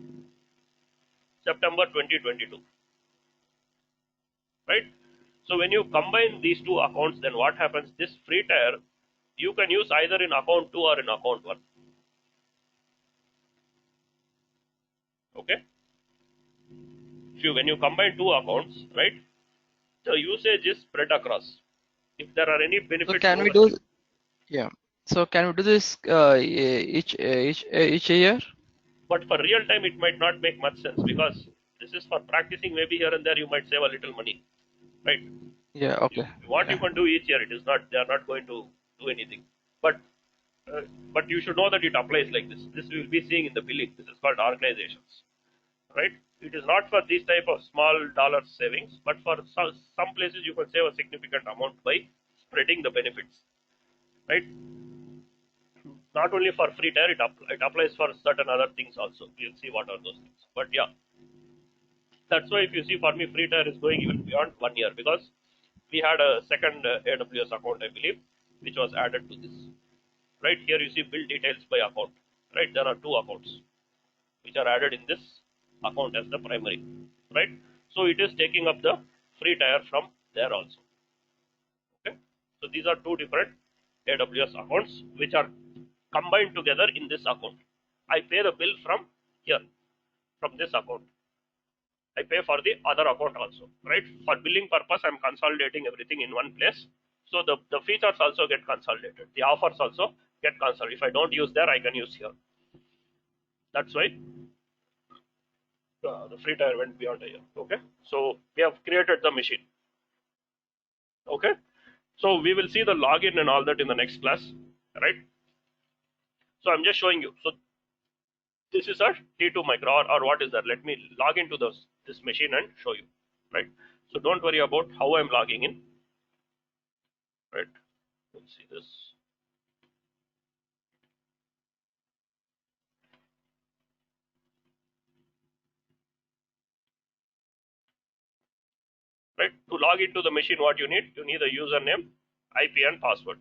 September 2022, right? So, when you combine these two accounts, then what happens? This free tier you can use either in account 2 or in account 1. Okay? When you combine two accounts, right? The usage is spread across. If there are any So benefits can we over, do, yeah. So can we do this each year? but for real time it might not make much sense because this is for practicing. Maybe here and there you might save a little money, right? Yeah, okay. What you Yeah. can do each year, it is not, they are not going to do anything. But uh, but you should know that it applies like this. This we will be seeing in the billing. This is called organizations, right? It is not for these type of small dollar savings, but for some places you can save a significant amount by spreading the benefits, right? Not only for free tier, it applies for certain other things also. We'll see what are those things. But yeah, that's why if you see for me, free tier is going even beyond 1 year because we had a second AWS account, I believe, which was added to this. Right here, you see bill details by account. Right, there are two accounts which are added in this account as the primary. Right, so it is taking up the free tier from there also. Okay, so these are two different AWS accounts which are combined together in this account. I pay the bill from here, from this account. I pay for the other account also, right? For billing purpose, I'm consolidating everything in one place. So the features also get consolidated. The offers also get consolidated. If I don't use there, I can use here. That's why the free tier went beyond a year. Okay. So we have created the machine. Okay. So we will see the login and all that in the next class, right? So I'm just showing you. So this is a T2 micro or what is that? Let me log into this machine and show you, right? So don't worry about how I'm logging in, right? Let's see this. Right, to log into the machine, what you need a username, IP and password,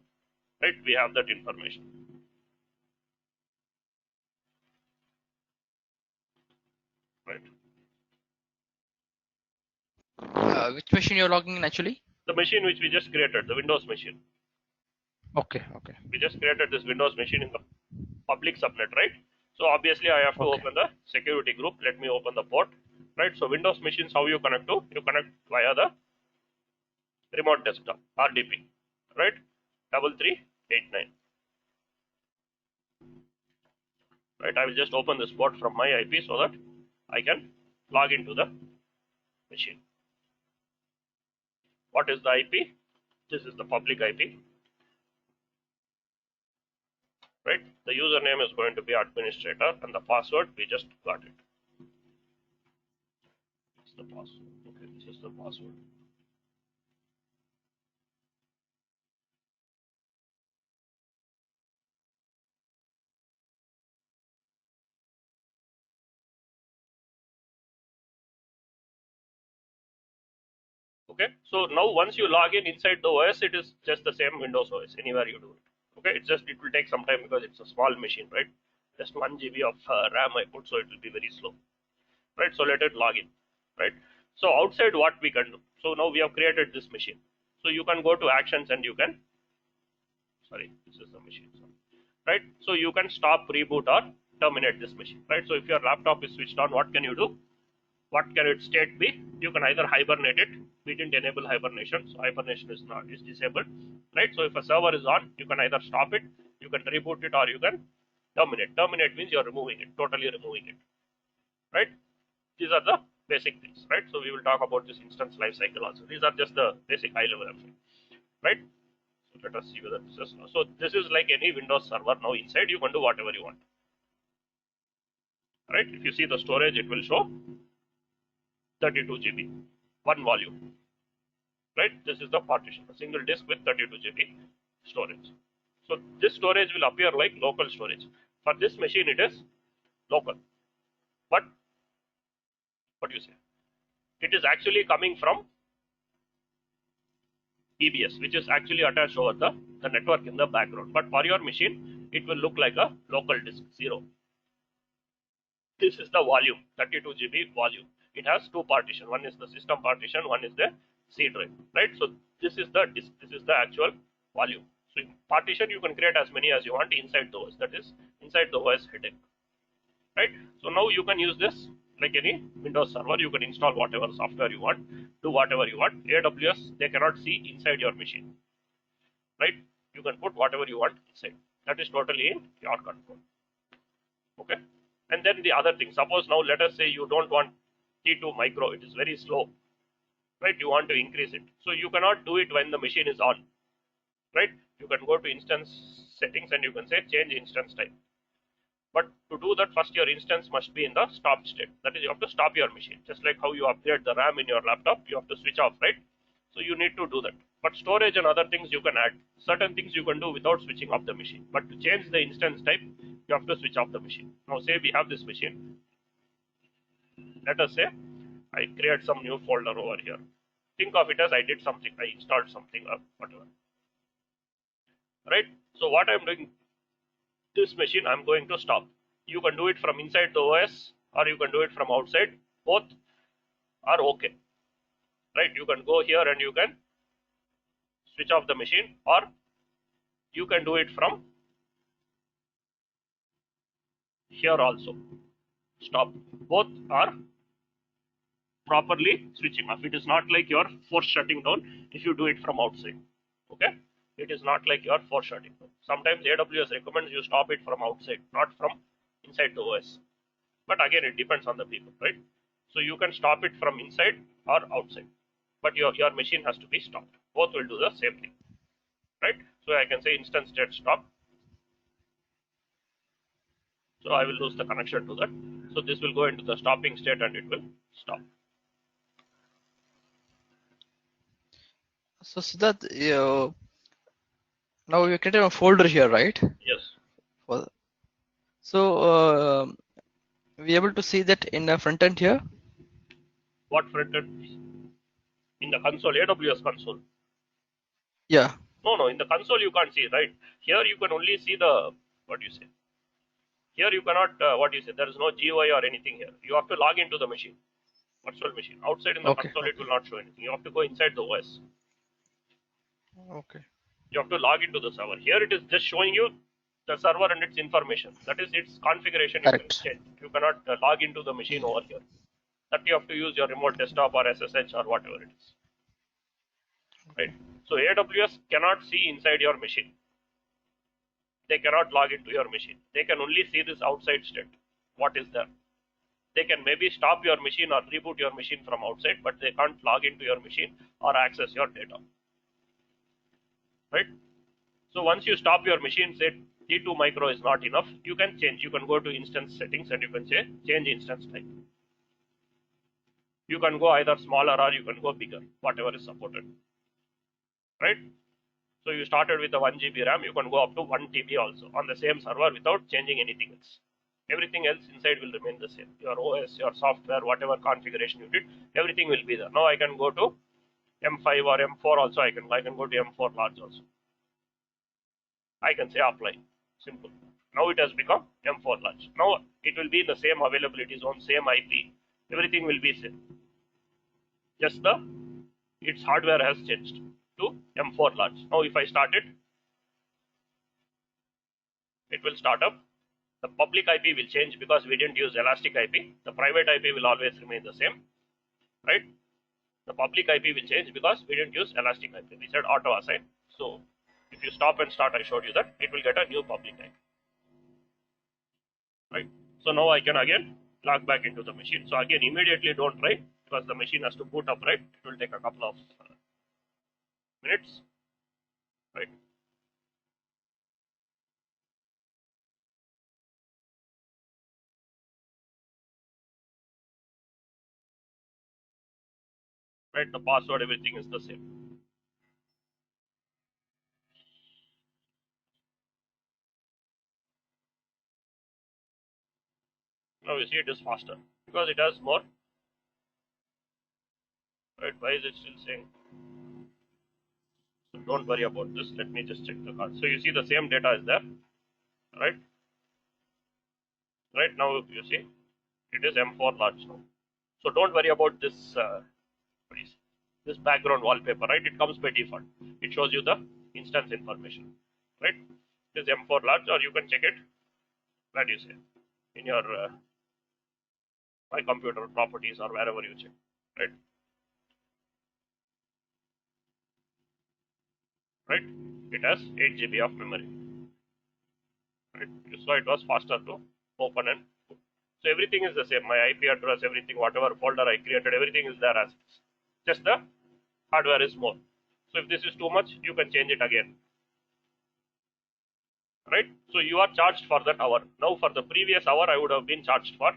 right? We have that information, right? Which machine you're logging in actually? The machine which we just created, the Windows machine, Okay, okay, we just created this Windows machine in the public subnet, right? So obviously I have to okay. open the security group. Let me open the port, right? So Windows machines, how you connect to? You connect via the remote desktop, RDP, right? 3389, right? I will just open this port from my IP so that I can log into the machine. What is the IP? This is the public IP, right? The username is going to be administrator and the password we just got it. It's the password. Okay, this is the password. Okay, so now once you log in inside the OS, it is just the same Windows OS anywhere you do it. Okay, it will take some time because it's a small machine, right? Just 1 GB of RAM I put, so it will be very slow, right? So let it log in, right? So outside what we can do, so now we have created this machine, so you can go to actions and you can, sorry, this is the machine, right? So you can stop, reboot or terminate this machine, right? So if your laptop is switched on, what can you do? What can its state be? You can either hibernate it. We didn't enable hibernation, so hibernation is disabled, right? So if a server is on, you can either stop it, you can reboot it, or you can terminate. Terminate means you're removing it, totally removing it, right? These are the basic things, right? So we will talk about this instance life cycle also. These are just the basic high level of it, right? So let us see whether this is, so this is like any Windows server. Now inside you can do whatever you want, right? If you see the storage, it will show 32 GB, one volume, right? This is the partition, a single disk with 32 GB storage. So this storage will appear like local storage. For this machine, it is local, but what do you say? It is actually coming from EBS, which is actually attached over the network in the background. But for your machine, it will look like a local disk 0. This is the volume, 32 GB volume. It has two partitions. One is the system partition, one is the C drive, right? So this is the disk, this is the actual volume. So partition you can create as many as you want inside the OS, that is inside the OS headache, right? So now you can use this like any Windows server. You can install whatever software you want, do whatever you want. AWS, they cannot see inside your machine, right? You can put whatever you want inside. That is totally in your control. Okay. And then the other thing, suppose now let us say you don't want T2 micro, it is very slow, right? You want to increase it. So you cannot do it when the machine is on, right? You can go to instance settings and you can say change instance type. But to do that, first your instance must be in the stop state. That is, you have to stop your machine. Just like how you upgrade the RAM in your laptop, you have to switch off, right? So you need to do that. But storage and other things you can add. Certain things you can do without switching off the machine. But to change the instance type, you have to switch off the machine. Now say we have this machine. Let us say I create some new folder over here. Think of it as I did something, I installed something or whatever. Right? So what I'm doing, this machine I'm going to stop. You can do it from inside the OS or you can do it from outside. Both are okay. Right? You can go here and you can switch off the machine, or you can do it from here also. Stop. Both are properly switching off. It is not like you're force shutting down if you do it from outside. Okay? It is not like you're force shutting down. Sometimes AWS recommends you stop it from outside, not from inside the OS. But again, it depends on the people, right? So you can stop it from inside or outside. But your machine has to be stopped. Both will do the same thing, right? So I can say instance state stop. So I will lose the connection to that. So this will go into the stopping state and it will stop. So Siddharth, now we created a folder here, right? Yes. So we able to see that in the front end here. What front end? In the console, AWS console. Yeah. No, in the console you can't see, right? Here you can only see the, what do you say? Here you cannot, what do you say? There is no GUI or anything here. You have to log into the machine, virtual machine. Outside in the console, it will not show anything. You have to go inside the OS. Okay. You have to log into the server. Here it is just showing you the server and its information. That is its configuration. You can change. You cannot log into the machine over here. That you have to use your remote desktop or SSH or whatever it is. right? So AWS cannot see inside your machine. They cannot log into your machine. They can only see this outside state. What is there? They can maybe stop your machine or reboot your machine from outside, but they can't log into your machine or access your data, right? So once you stop your machine, say T2 micro is not enough, you can change. You can go to instance settings and you can say change instance type. You can go either smaller or you can go bigger, whatever is supported, right? So you started with the 1 GB RAM, you can go up to 1 TB also on the same server without changing anything else. Everything else inside will remain the same. Your OS, your software, whatever configuration you did, everything will be there. Now I can go to M5 or M4 also. I can go to M4 large also. I can say apply. Simple. Now it has become M4 large. Now it will be in the same availability zone, same IP. Everything will be same. Just its hardware has changed to M4 large. Now if I start it, it will start up. The public IP will change because we didn't use elastic IP. The private IP will always remain the same, right? The public IP will change because we didn't use elastic IP. We said auto assign. So if you stop and start, I showed you that it will get a new public IP, right? So now I can again log back into the machine. So again, immediately don't try because the machine has to boot up, right? It will take a couple of minutes, right? Right, the password, everything is the same. Now you see it is faster because it has more, right? Why is it still saying? So don't worry about this. Let me just check the card. So you see the same data is there, right? Right now you see it is M4 large now. So don't worry about this, this background wallpaper, right? It comes by default. It shows you the instance information, right? It is M4 large, or you can check it. Where do you say? In your my computer properties or wherever you check, right? Right? It has 8 GB of memory. Right? So it was faster to open and put. So everything is the same. My IP address, everything, whatever folder I created, everything is there as is. Just the hardware is more. So if this is too much, you can change it again. Right? So you are charged for that hour. Now for the previous hour, I would have been charged for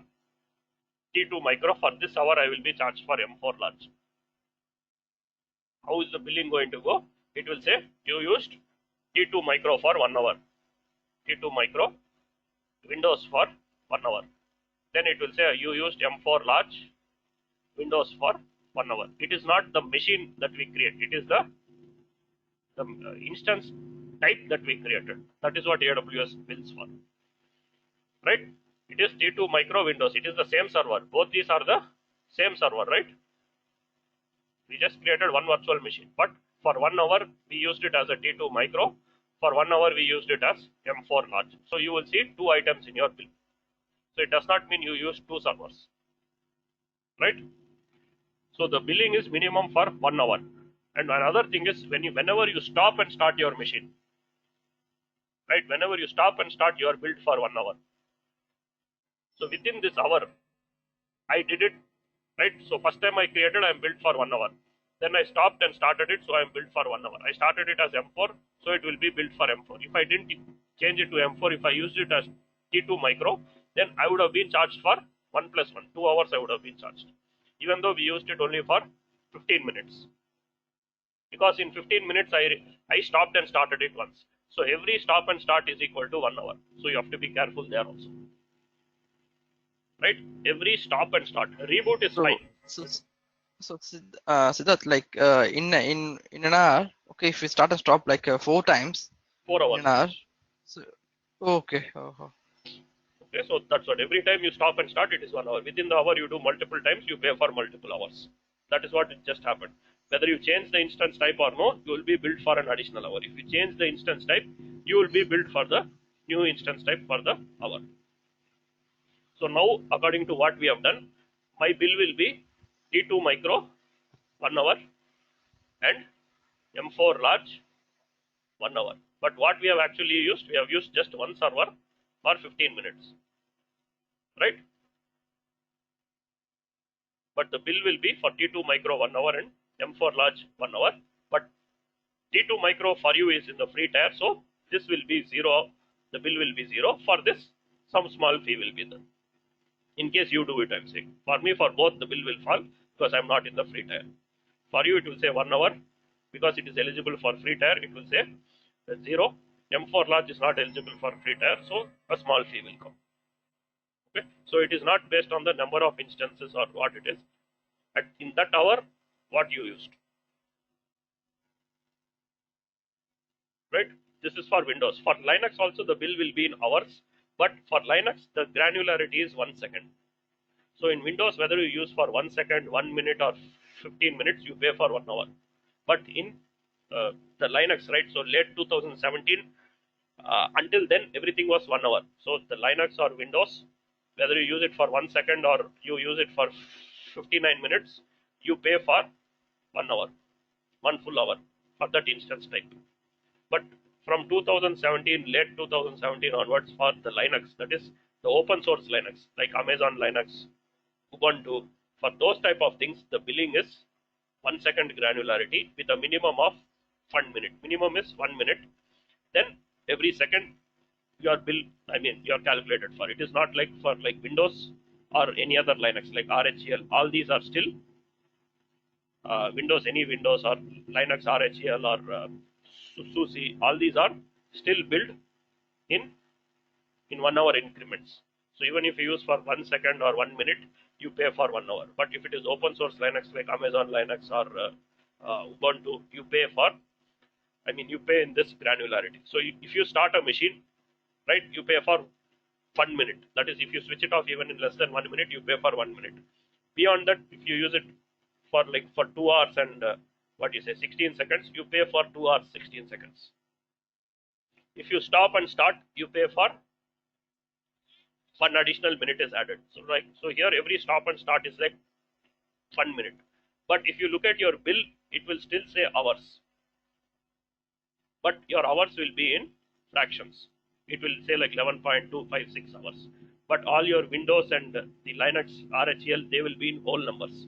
T2 micro. For this hour, I will be charged for M4 large. How is the billing going to go? It will say you used T2 micro for 1 hour. T2 micro Windows for 1 hour. Then it will say you used M4 large Windows for 1 hour. It is not the machine that we create. It is the instance type that we created. That is what AWS bills for. Right? It is T2 micro Windows. It is the same server. Both these are the same server, right? We just created one virtual machine. But for 1 hour, we used it as a T2 micro. For 1 hour, we used it as M4 large. So you will see 2 items in your bill. So it does not mean you use 2 servers, right? So the billing is minimum for 1 hour. And another thing is whenever you stop and start your machine, right? Whenever you stop and start your build for 1 hour. So within this hour, I did it, right? So first time I created, I'm built for 1 hour. Then I stopped and started it, so I'm built for 1 hour. I started it as M4, so it will be built for M4. If I didn't change it to M4, if I used it as T2 micro, then I would have been charged for 1 plus 1, 2 hours I would have been charged. Even though we used it only for 15 minutes. Because in 15 minutes, I stopped and started it once. So every stop and start is equal to 1 hour. So you have to be careful there also. Right? Every stop and start. Reboot is fine. So Siddharth, like in an hour, okay, if we start and stop like 4 times 4 hours. in an hour, so okay. Okay, so that's what. Every time you stop and start, it is 1 hour. Within the hour, you do multiple times, you pay for multiple hours. That is what just happened. Whether you change the instance type or no, you will be billed for an additional hour. If you change the instance type, you will be billed for the new instance type for the hour. So now, according to what we have done, my bill will be T2 micro 1 hour and M4 large 1 hour. But what we have actually used, we have used just one server for 15 minutes, right? But the bill will be for T2 micro 1 hour and M4 large 1 hour. But T2 micro for you is in the free tier, so this will be zero. The bill will be zero. For this, some small fee will be there. In case you do it, I'm saying. For me, for both, the bill will fall because I'm not in the free tier. For you, it will say 1 hour because it is eligible for free tier. It will say 0. M4 large is not eligible for free tier, so a small fee will come. Okay, so it is not based on the number of instances or what it is. In that hour, what you used, right? This is for Windows. For Linux also, the bill will be in hours, but for Linux, the granularity is 1 second. So in Windows, whether you use for 1 second, 1 minute, or 15 minutes, you pay for 1 hour. But in the Linux, right? So late 2017, until then, everything was 1 hour. So the Linux or Windows, whether you use it for 1 second or you use it for 59 minutes, you pay for 1 hour, 1 full hour for that instance type. But from 2017, late 2017 onwards, for the Linux, that is the open source Linux, like Amazon Linux, Ubuntu, for those type of things, the billing is 1 second granularity with a minimum of 1 minute. Minimum is 1 minute. Then every second your bill, I mean, you're calculated for. It is not like for like Windows or any other Linux like RHEL. All these are still Windows, any Windows or Linux RHEL or SUSE. All these are still built in 1 hour increments. So even if you use for 1 second or 1 minute, you pay for 1 hour. But if it is open source Linux like Amazon Linux or Ubuntu, you pay for, I mean, you pay in this granularity. So if you start a machine, right, you pay for 1 minute. That is, if you switch it off even in less than 1 minute, you pay for 1 minute. Beyond that, if you use it for like for 2 hours and what you say 16 seconds, you pay for 2 hours 16 seconds. If you stop and start, you pay for 1 additional minute is added. So here every stop and start is like 1 minute. But if you look at your bill, it will still say hours. But your hours will be in fractions. It will say like 11.256 hours. But all your Windows and the Linux RHEL, they will be in whole numbers.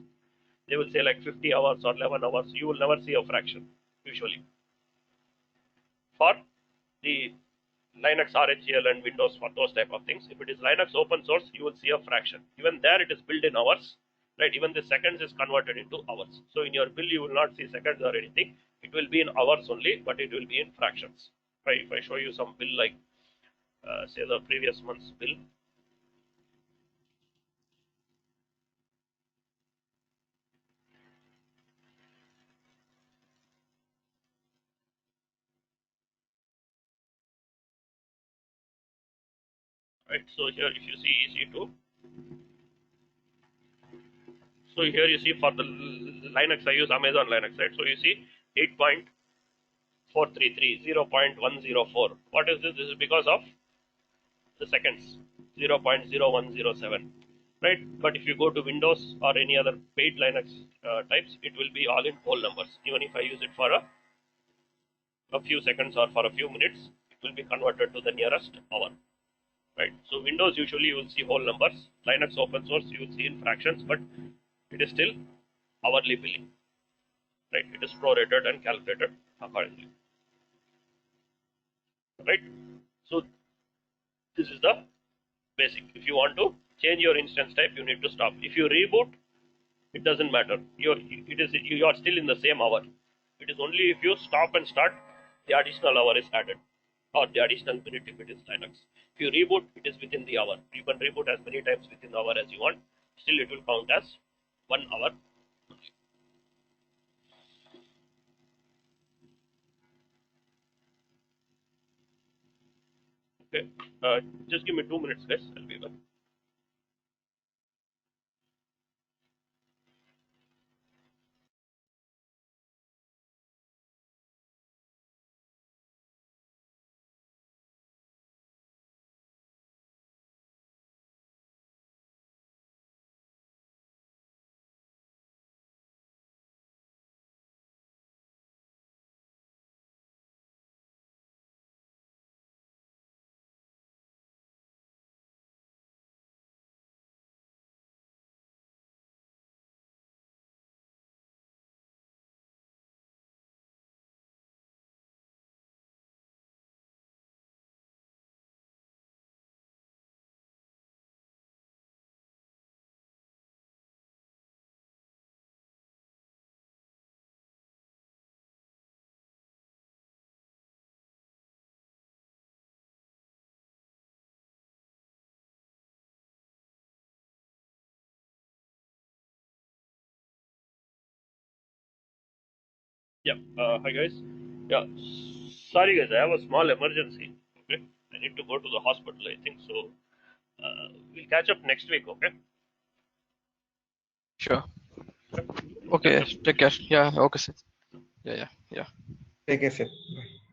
They will say like 50 hours or 11 hours. You will never see a fraction usually. For the Linux RHEL and Windows, for those type of things, if it is Linux open source, you will see a fraction. Even there it is built in hours, right? Even the seconds is converted into hours. So in your bill you will not see seconds or anything. It will be in hours only, but it will be in fractions. Right? If I show you some bill like say the previous month's bill, right? So here if you see EC2, so here you see for the Linux I use Amazon Linux, right? So you see 8.433, 0.104. What is this? This is because of the seconds, 0.0107, right? But if you go to Windows or any other paid Linux types, it will be all in whole numbers. Even if I use it for a few seconds or for a few minutes, it will be converted to the nearest hour, right? So Windows usually you will see whole numbers. Linux open source you will see in fractions, but it is still hourly billing, right? It is prorated and calculated accordingly, right? So this is the basic. If you want to change your instance type, you need to stop. If you reboot, it doesn't matter. You are still in the same hour. It is only if you stop and start, the additional hour is added, or the additional minute if it is Linux. If you reboot, it is within the hour. You can reboot as many times within the hour as you want. Still, it will count as 1 hour. Okay. Just give me 2 minutes, guys. I'll be back. Yeah. Hi guys. Yeah. Sorry guys, I have a small emergency. Okay. I need to go to the hospital. I think so. We'll catch up next week. Okay. Sure. Okay. Okay. Take care. Yeah. Okay. Sir. Yeah. Yeah. Yeah. Take care, sir. Bye.